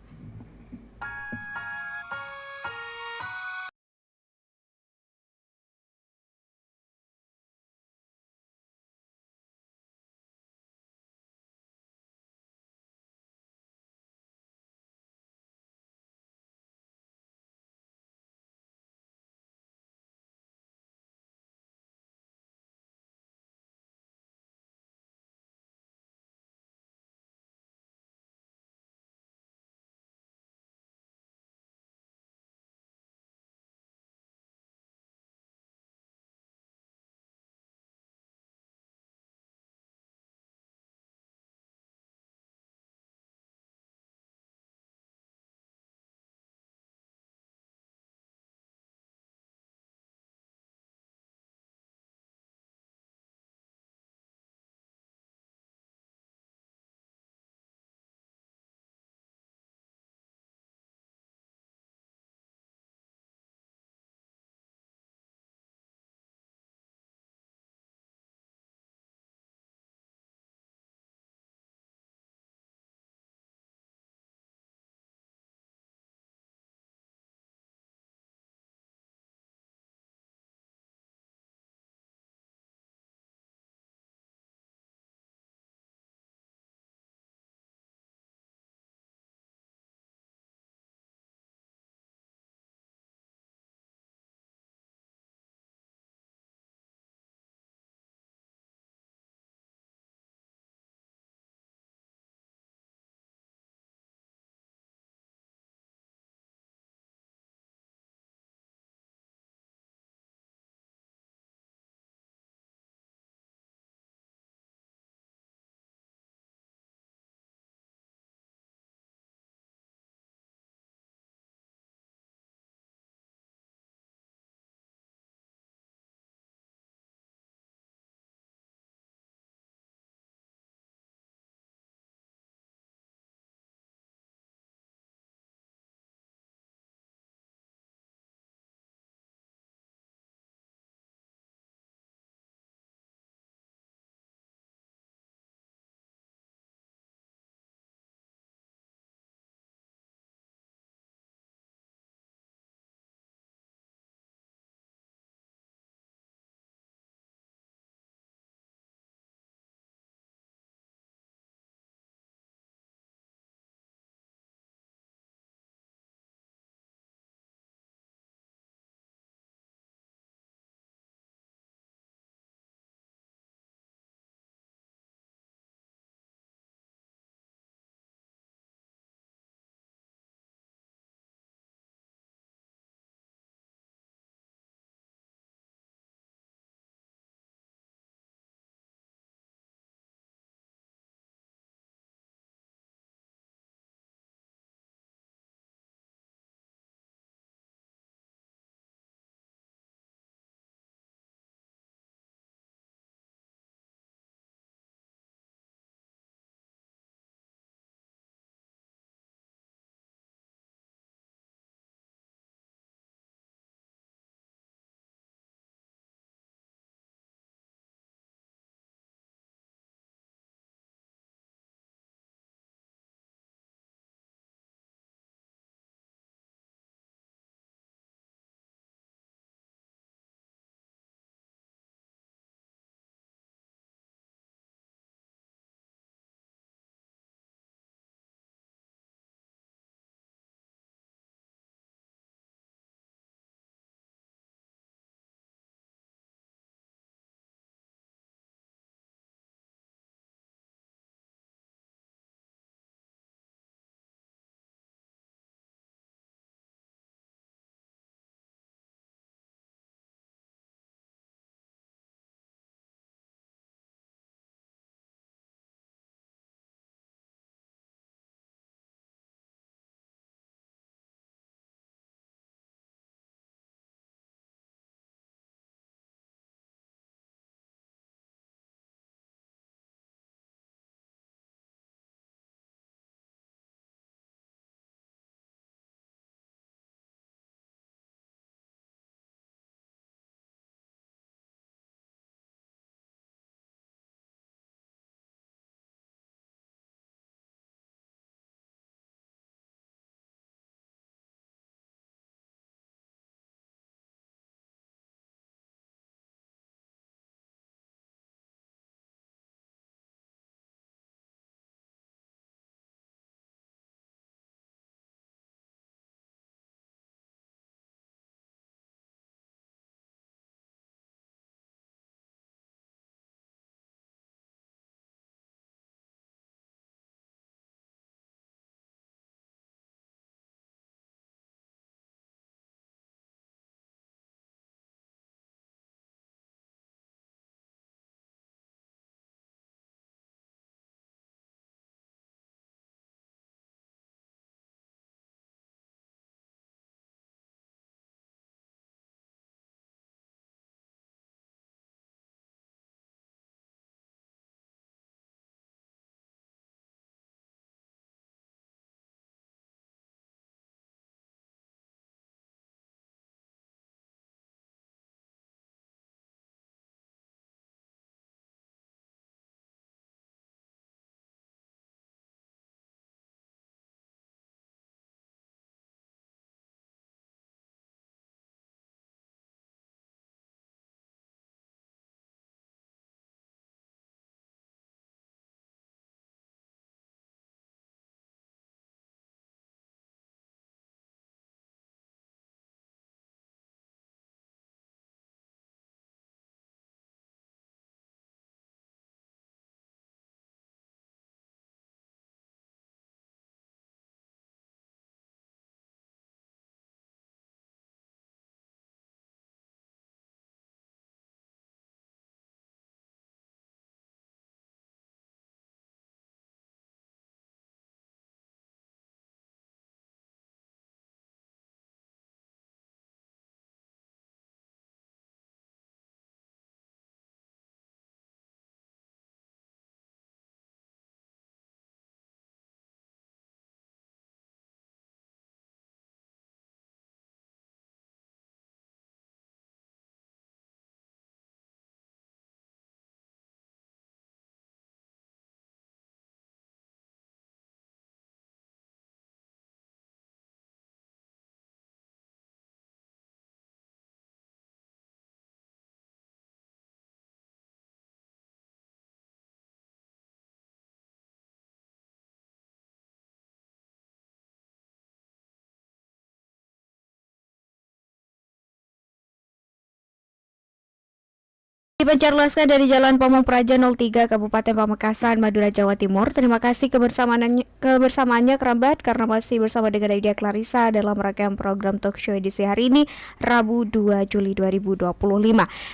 Dipancarluaskan dari Jalan Pomong Praja 03 Kabupaten Pamekasan, Madura, Jawa Timur. Terima kasih kebersamaannya kerabat karena masih bersama dengan Aida Clarissa dalam rangkaian program talk show edisi hari ini Rabu 2 Juli 2025.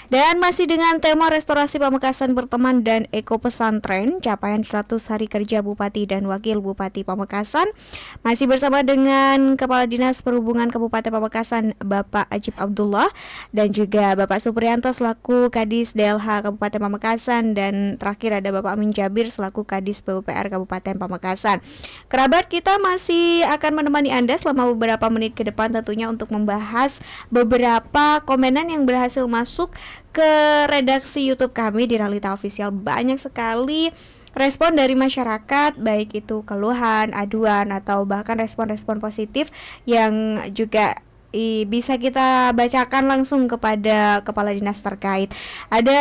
Dan masih dengan tema restorasi Pamekasan berteman dan eko pesantren, capaian 100 hari kerja Bupati dan Wakil Bupati Pamekasan. Masih bersama dengan Kepala Dinas Perhubungan Kabupaten Pamekasan Bapak Ajib Abdullah dan juga Bapak Supriyanto selaku Kadis DLH Kabupaten Pamekasan, dan terakhir ada Bapak Amin Jabir selaku Kadis PUPR Kabupaten Pamekasan. Kerabat, kita masih akan menemani Anda selama beberapa menit ke depan tentunya untuk membahas beberapa komenan yang berhasil masuk ke redaksi YouTube kami di Realita Official. Banyak sekali respon dari masyarakat, baik itu keluhan, aduan, atau bahkan respon-respon positif yang juga bisa kita bacakan langsung kepada kepala dinas terkait. Ada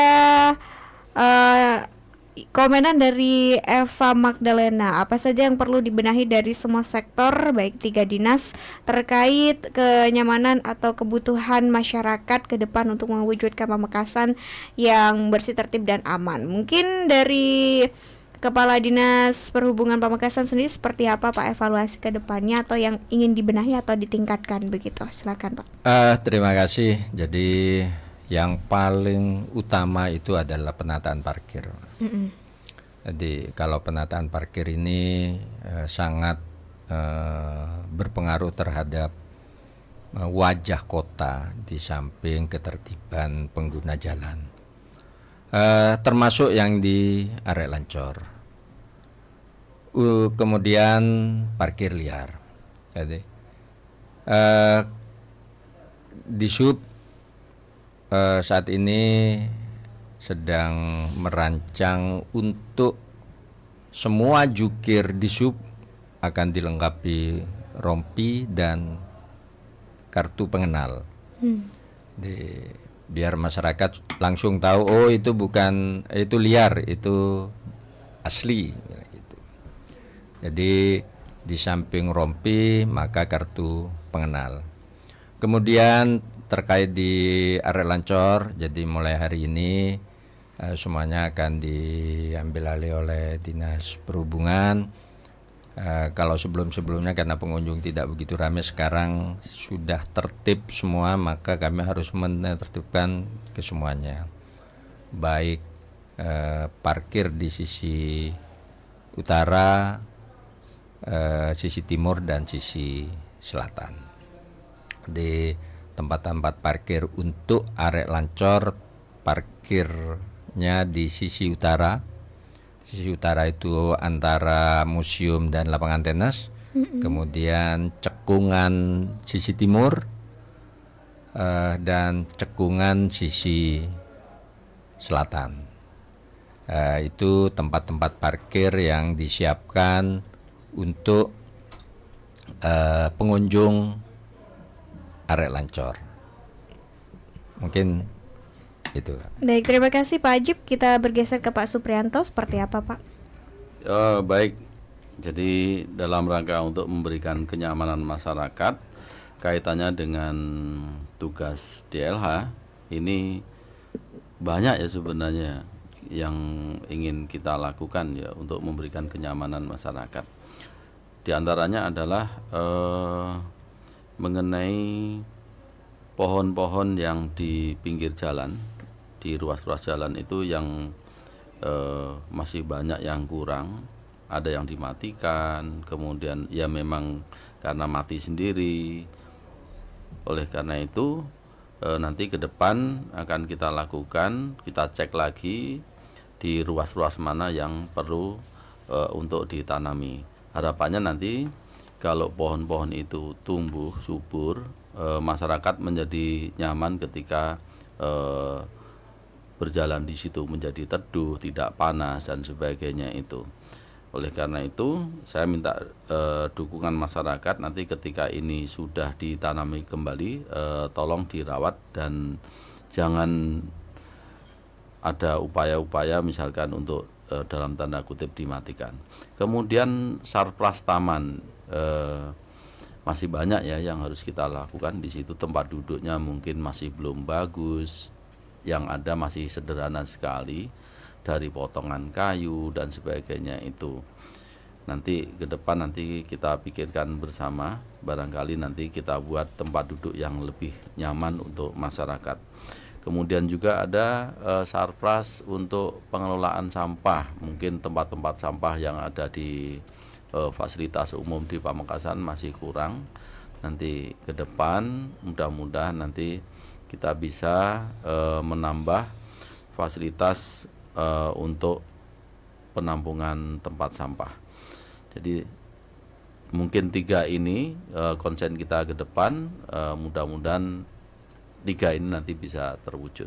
komenan dari Eva Magdalena, apa saja yang perlu dibenahi dari semua sektor baik 3 dinas terkait kenyamanan atau kebutuhan masyarakat ke depan untuk mewujudkan Pamekasan yang bersih, tertib, dan aman. Mungkin dari Kepala Dinas Perhubungan Pamekasan sendiri seperti apa Pak evaluasi ke depannya atau yang ingin dibenahi atau ditingkatkan begitu? Silakan Pak. Terima kasih. Jadi yang paling utama itu adalah penataan parkir. Jadi kalau penataan parkir ini sangat berpengaruh terhadap wajah kota di samping ketertiban pengguna jalan. Termasuk yang di area Lancor, kemudian parkir liar. Jadi di Sub saat ini sedang merancang untuk semua jukir di Sub akan dilengkapi rompi dan kartu pengenal. Biar masyarakat langsung tahu, oh itu bukan, itu liar, itu asli gitu. Jadi di samping rompi maka kartu pengenal. Kemudian terkait di area Lancor, jadi mulai hari ini semuanya akan diambil alih oleh Dinas Perhubungan. Kalau sebelum-sebelumnya karena pengunjung tidak begitu ramai, sekarang sudah tertib semua, maka kami harus menertibkan ke semuanya, baik parkir di sisi utara, sisi timur, dan sisi selatan. Di tempat-tempat parkir untuk area Lancor, parkirnya di sisi utara. Sisi utara itu antara museum dan lapangan tenis. Kemudian cekungan sisi timur dan cekungan sisi selatan. Itu tempat-tempat parkir yang disiapkan untuk pengunjung area Lancor. Mungkin itu. Baik, terima kasih Pak Ajib. Kita bergeser ke Pak Supriyanto, seperti apa Pak? Baik, jadi dalam rangka untuk memberikan kenyamanan masyarakat kaitannya dengan tugas DLH ini banyak ya sebenarnya yang ingin kita lakukan ya untuk memberikan kenyamanan masyarakat. Di antaranya adalah mengenai pohon-pohon yang di pinggir jalan, di ruas-ruas jalan itu yang masih banyak yang kurang, ada yang dimatikan, kemudian ya memang karena mati sendiri. Oleh karena itu nanti ke depan akan kita lakukan, kita cek lagi di ruas-ruas mana yang perlu untuk ditanami. Harapannya nanti kalau pohon-pohon itu tumbuh subur, masyarakat menjadi nyaman ketika berjalan di situ, menjadi teduh, tidak panas dan sebagainya itu. Oleh karena itu saya minta dukungan masyarakat nanti ketika ini sudah ditanami kembali, tolong dirawat dan jangan ada upaya-upaya misalkan untuk dalam tanda kutip dimatikan. Kemudian sarpras taman, masih banyak ya yang harus kita lakukan di situ. Tempat duduknya mungkin masih belum bagus, yang ada masih sederhana sekali, dari potongan kayu dan sebagainya itu. Nanti ke depan nanti kita pikirkan bersama, barangkali nanti kita buat tempat duduk yang lebih nyaman untuk masyarakat. Kemudian juga ada sarpras untuk pengelolaan sampah. Mungkin tempat-tempat sampah yang ada di fasilitas umum di Pamekasan masih kurang. Nanti ke depan mudah-mudahan nanti kita bisa menambah fasilitas untuk penampungan tempat sampah. Jadi mungkin 3 ini konsen kita ke depan, mudah-mudahan 3 ini nanti bisa terwujud.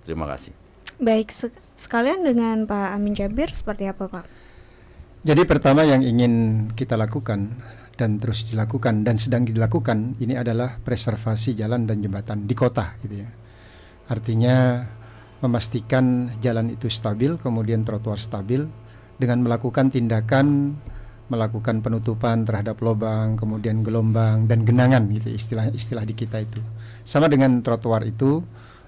Terima kasih. Baik, sekalian dengan Pak Amin Jabir seperti apa Pak? Jadi pertama yang ingin kita lakukan dan terus dilakukan dan sedang dilakukan ini adalah preservasi jalan dan jembatan di kota gitu ya. Artinya memastikan jalan itu stabil, kemudian trotoar stabil dengan melakukan tindakan, melakukan penutupan terhadap lubang, kemudian gelombang dan genangan gitu istilah di kita itu. Sama dengan trotoar itu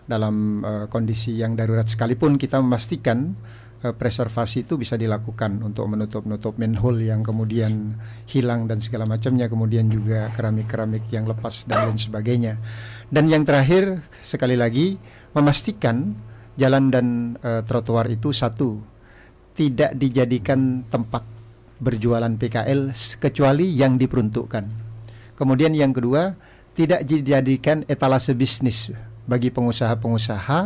dalam kondisi yang darurat sekalipun kita memastikan preservasi itu bisa dilakukan untuk menutup manhole yang kemudian hilang dan segala macamnya, kemudian juga keramik-keramik yang lepas dan lain sebagainya. Dan yang terakhir sekali lagi memastikan jalan dan trotoar itu satu, tidak dijadikan tempat berjualan PKL kecuali yang diperuntukkan. Kemudian yang kedua, tidak dijadikan etalase bisnis bagi pengusaha-pengusaha.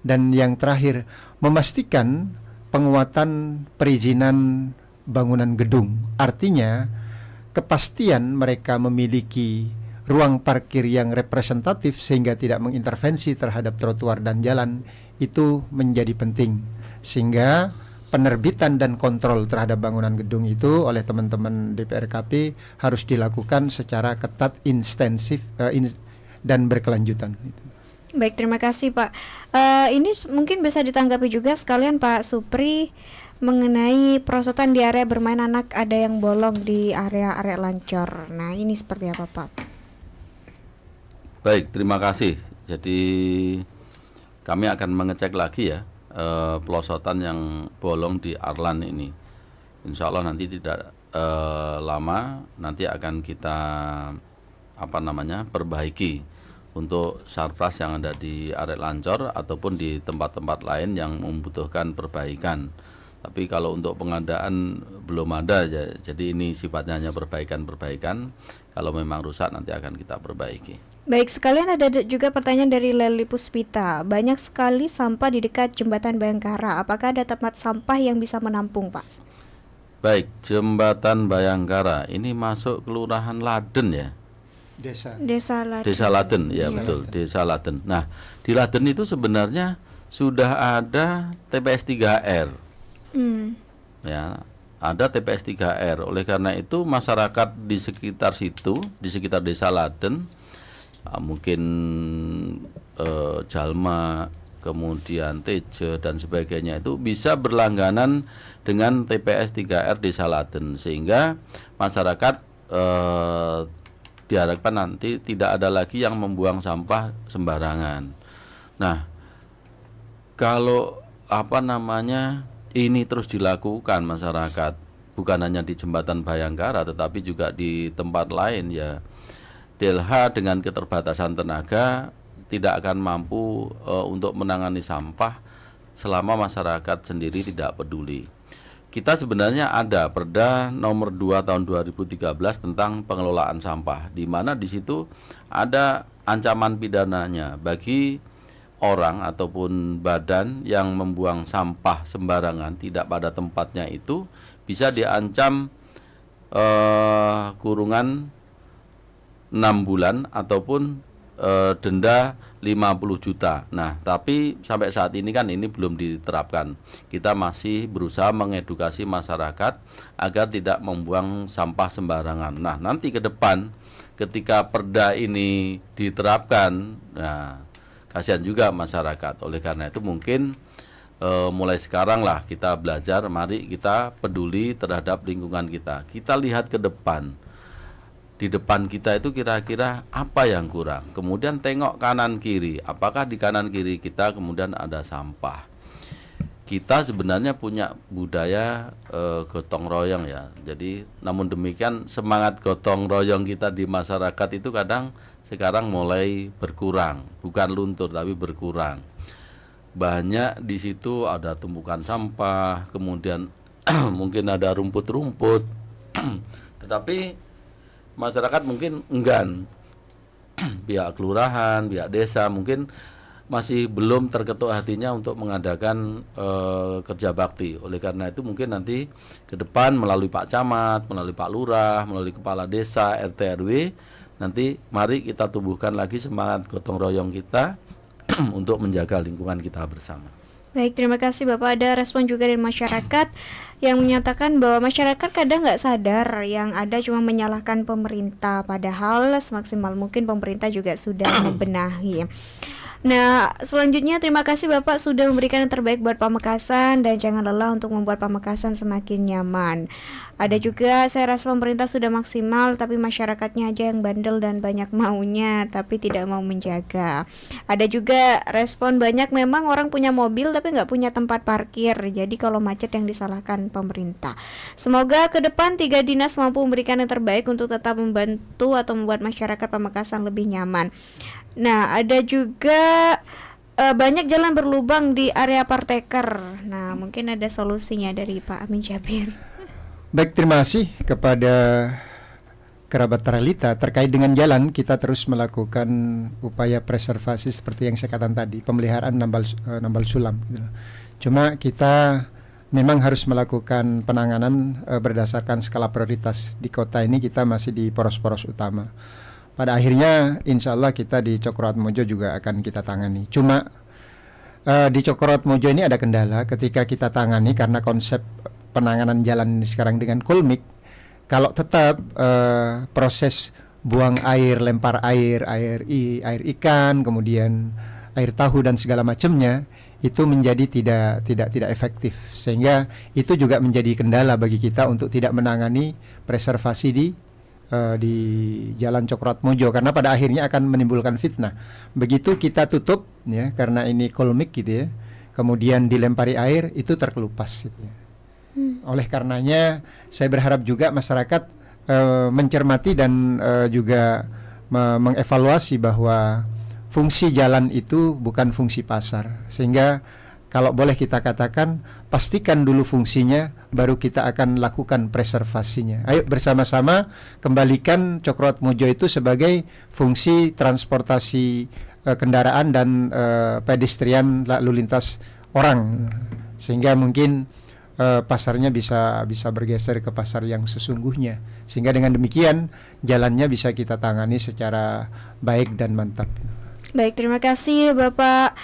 Dan yang terakhir, memastikan penguatan perizinan bangunan gedung. Artinya kepastian mereka memiliki ruang parkir yang representatif sehingga tidak mengintervensi terhadap trotoar dan jalan itu menjadi penting. Sehingga penerbitan dan kontrol terhadap bangunan gedung itu oleh teman-teman DPRKP harus dilakukan secara ketat, intensif dan berkelanjutan. Baik, terima kasih Pak. Ini mungkin bisa ditanggapi juga sekalian Pak Supri mengenai perosotan di area bermain anak, ada yang bolong di area-area Lancor. Nah, ini seperti apa Pak? Baik, terima kasih. Jadi kami akan mengecek lagi ya pelosotan yang bolong di Arlan ini. Insya Allah nanti tidak lama nanti akan kita perbaiki untuk sarpras yang ada di area Lancor ataupun di tempat-tempat lain yang membutuhkan perbaikan. Tapi kalau untuk pengadaan belum ada ya, jadi ini sifatnya hanya perbaikan-perbaikan. Kalau memang rusak nanti akan kita perbaiki. Baik, sekalian ada juga pertanyaan dari Leli Puspita. Banyak sekali sampah di dekat jembatan Bayangkara. Apakah ada tempat sampah yang bisa menampung, Pak? Baik, jembatan Bayangkara ini masuk Kelurahan Laden ya. Desa Laden. Desa Laden, ya betul, Desa Laden. Nah, di Laden itu sebenarnya sudah ada TPS 3R. Ya, ada TPS 3R. Oleh karena itu masyarakat di sekitar situ, di sekitar Desa Laden, mungkin Jalma, kemudian Teje dan sebagainya itu bisa berlangganan dengan TPS 3R Desa Laden, sehingga masyarakat diharapkan nanti tidak ada lagi yang membuang sampah sembarangan. Nah, kalau ini terus dilakukan masyarakat, bukan hanya di jembatan Bayangkara tetapi juga di tempat lain ya, DLH dengan keterbatasan tenaga tidak akan mampu untuk menangani sampah selama masyarakat sendiri tidak peduli. Kita sebenarnya ada Perda nomor 2 tahun 2013 tentang pengelolaan sampah, di mana di situ ada ancaman pidananya bagi orang ataupun badan yang membuang sampah sembarangan tidak pada tempatnya, itu bisa diancam kurungan 6 bulan ataupun denda 50 juta. Nah, tapi sampai saat ini kan ini belum diterapkan. Kita masih berusaha mengedukasi masyarakat agar tidak membuang sampah sembarangan. Nah, nanti ke depan ketika perda ini diterapkan, nah kasihan juga masyarakat. Oleh karena itu mungkin mulai sekarang lah kita belajar, mari kita peduli terhadap lingkungan kita. Kita lihat ke depan. di depan kita itu kira-kira apa yang kurang. Kemudian tengok kanan kiri, apakah di kanan kiri kita kemudian ada sampah. Kita sebenarnya punya budaya gotong royong ya. Jadi namun demikian semangat gotong royong kita di masyarakat itu kadang sekarang mulai berkurang, bukan luntur tapi berkurang. Banyak di situ ada tumpukan sampah, kemudian mungkin ada rumput-rumput. Tetapi masyarakat mungkin enggan. Pihak kelurahan, pihak desa mungkin masih belum terketuk hatinya untuk mengadakan kerja bakti. Oleh karena itu mungkin nanti ke depan melalui Pak Camat, melalui Pak Lurah, melalui Kepala Desa, RT RW, nanti mari kita tumbuhkan lagi semangat gotong royong kita untuk menjaga lingkungan kita bersama. Baik, terima kasih Bapak. Ada respon juga dari masyarakat yang menyatakan bahwa masyarakat kadang nggak sadar, yang ada cuma menyalahkan pemerintah, padahal semaksimal mungkin pemerintah juga sudah membenahi. Nah, selanjutnya terima kasih Bapak sudah memberikan yang terbaik buat Pamekasan, dan jangan lelah untuk membuat Pamekasan semakin nyaman. Ada juga, saya rasa pemerintah sudah maksimal, tapi masyarakatnya aja yang bandel dan banyak maunya, tapi tidak mau menjaga. Ada juga respon banyak, memang orang punya mobil tapi nggak punya tempat parkir, jadi kalau macet yang disalahkan pemerintah. Semoga ke depan 3 dinas mampu memberikan yang terbaik untuk tetap membantu atau membuat masyarakat Pamekasan lebih nyaman. Nah, ada juga banyak jalan berlubang di area parteker. Nah, mungkin ada solusinya dari Pak Amin Jabir. Baik, terima kasih kepada kerabat realita. Terkait dengan jalan, kita terus melakukan upaya preservasi seperti yang saya katakan tadi, pemeliharaan nambal sulam gitu. Cuma kita memang harus melakukan penanganan berdasarkan skala prioritas. Di kota ini kita masih di poros-poros utama. Pada akhirnya insya Allah kita di Cokroatmojo juga akan kita tangani. Cuma di Cokroatmojo ini ada kendala ketika kita tangani, karena konsep penanganan jalan ini sekarang dengan kulmik. Kalau tetap proses buang air, lempar air ikan, kemudian air tahu dan segala macamnya, itu menjadi tidak efektif, sehingga itu juga menjadi kendala bagi kita untuk tidak menangani preservasi di Jalan Cokroatmojo, karena pada akhirnya akan menimbulkan fitnah. Begitu kita tutup ya, karena ini kolmik gitu ya, kemudian dilempari air, itu terkelupas gitu ya. Oleh karenanya saya berharap juga masyarakat mencermati dan juga mengevaluasi bahwa fungsi jalan itu bukan fungsi pasar, sehingga kalau boleh kita katakan, pastikan dulu fungsinya, baru kita akan lakukan preservasinya. Ayo bersama-sama kembalikan Cokroatmojo itu sebagai fungsi transportasi kendaraan dan pedestrian lalu lintas orang, sehingga mungkin pasarnya bisa bergeser ke pasar yang sesungguhnya, sehingga dengan demikian jalannya bisa kita tangani secara baik dan mantap. Baik, terima kasih Bapak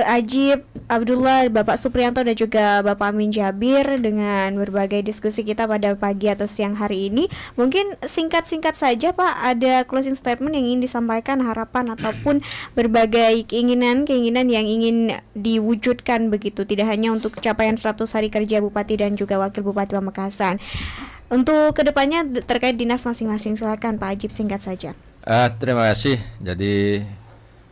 Ajib Abdullah, Bapak Supriyanto, dan juga Bapak Amin Jabir dengan berbagai diskusi kita pada pagi atau siang hari ini. Mungkin singkat-singkat saja Pak, ada closing statement yang ingin disampaikan, harapan ataupun berbagai keinginan yang ingin diwujudkan begitu, tidak hanya untuk capaian 100 hari kerja Bupati dan juga Wakil Bupati Pamekasan. Untuk kedepannya terkait dinas masing-masing, silakan Pak Ajib, singkat saja. Terima kasih. Jadi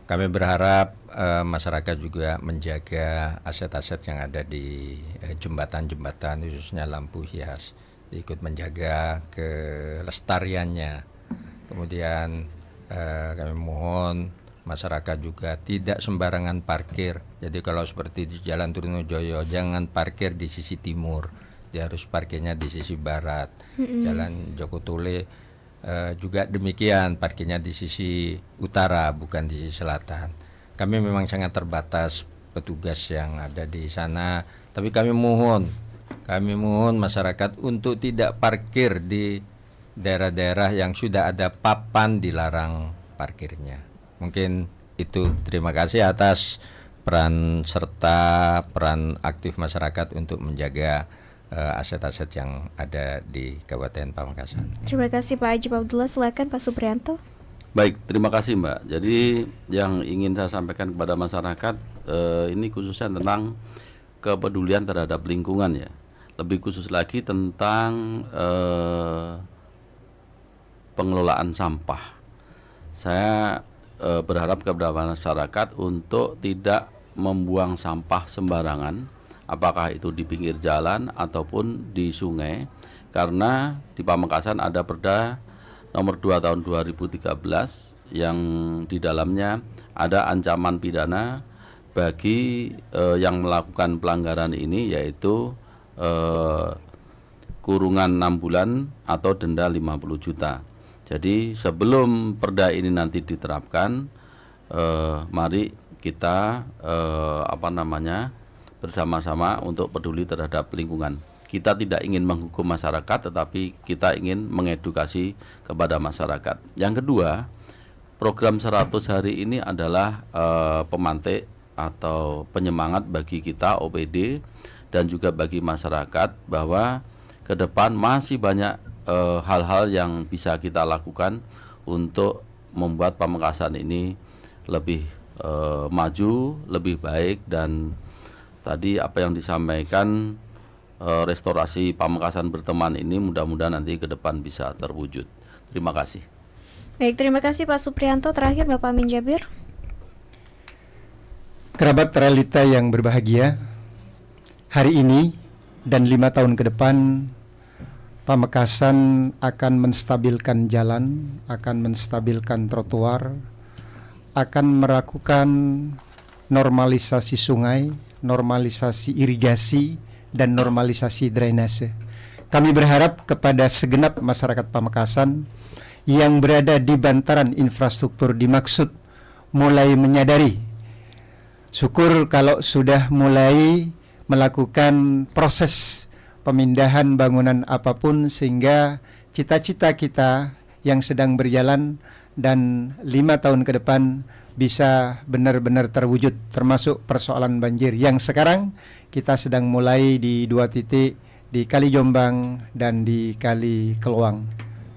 kami berharap masyarakat juga menjaga aset-aset yang ada di jembatan-jembatan, khususnya lampu hias, ikut menjaga kelestariannya. Kemudian kami mohon masyarakat juga tidak sembarangan parkir. Jadi kalau seperti di Jalan Trunojoyo, jangan parkir di sisi timur, dia harus parkirnya di sisi barat. Jalan Joko Tole juga demikian, parkirnya di sisi utara bukan di sisi selatan. Kami memang sangat terbatas petugas yang ada di sana, tapi kami mohon masyarakat untuk tidak parkir di daerah-daerah yang sudah ada papan dilarang parkirnya. Mungkin itu. Terima kasih atas peran aktif masyarakat untuk menjaga aset-aset yang ada di Kabupaten Pamekasan. Terima kasih Pak Ajib Abdullah. Silakan Pak Supriyanto. Baik, terima kasih Mbak. Jadi yang ingin saya sampaikan kepada masyarakat ini khususnya tentang kepedulian terhadap lingkungan ya. Lebih khusus lagi tentang pengelolaan sampah. Saya berharap kepada masyarakat untuk tidak membuang sampah sembarangan, apakah itu di pinggir jalan ataupun di sungai, karena di Pamekasan ada Perda nomor 2 tahun 2013 yang di dalamnya ada ancaman pidana bagi yang melakukan pelanggaran ini, yaitu kurungan 6 bulan atau denda 50 juta. Jadi sebelum perda ini nanti diterapkan, mari kita bersama-sama untuk peduli terhadap lingkungan. Kita tidak ingin menghukum masyarakat, tetapi kita ingin mengedukasi kepada masyarakat. Yang kedua, program 100 hari ini adalah pemantik atau penyemangat bagi kita OPD dan juga bagi masyarakat bahwa ke depan masih banyak hal-hal yang bisa kita lakukan untuk membuat Pamekasan ini lebih maju, lebih baik, dan tadi apa yang disampaikan restorasi Pamekasan Berteman ini mudah-mudahan nanti ke depan bisa terwujud. Terima kasih. Baik, terima kasih Pak Suprianto. Terakhir Bapak Amin Jabir. Kerabat realita yang berbahagia, hari ini dan 5 tahun ke depan Pamekasan akan menstabilkan jalan, akan menstabilkan trotoar, akan melakukan normalisasi sungai, normalisasi irigasi, dan normalisasi drainase. Kami berharap kepada segenap masyarakat Pamekasan yang berada di bantaran infrastruktur dimaksud mulai menyadari. Syukur kalau sudah mulai melakukan proses pemindahan bangunan apapun, sehingga cita-cita kita yang sedang berjalan dan 5 tahun ke depan bisa benar-benar terwujud, termasuk persoalan banjir yang sekarang kita sedang mulai di 2 titik, di Kali Jombang dan di Kali Keluang.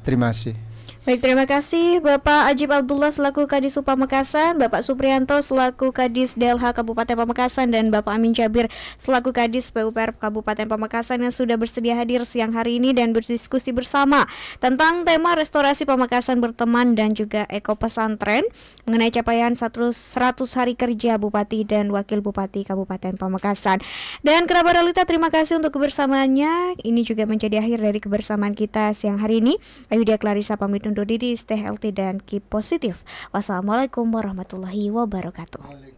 Terima kasih. Baik, terima kasih Bapak Ajib Abdullah selaku Kadis Pamekasan, Bapak Suprianto selaku Kadis DLH Kabupaten Pamekasan, dan Bapak Amin Jabir selaku Kadis PUPR Kabupaten Pamekasan yang sudah bersedia hadir siang hari ini dan berdiskusi bersama tentang tema restorasi Pamekasan Berteman dan juga Eko Pesantren mengenai capaian 100 hari kerja Bupati dan Wakil Bupati Kabupaten Pamekasan. Dan kerabat realita, terima kasih untuk kebersamaannya. Ini juga menjadi akhir dari kebersamaan kita siang hari ini. Ayudia Clarissa pamit undur diri, stay healthy dan keep positif. Wassalamualaikum warahmatullahi wabarakatuh.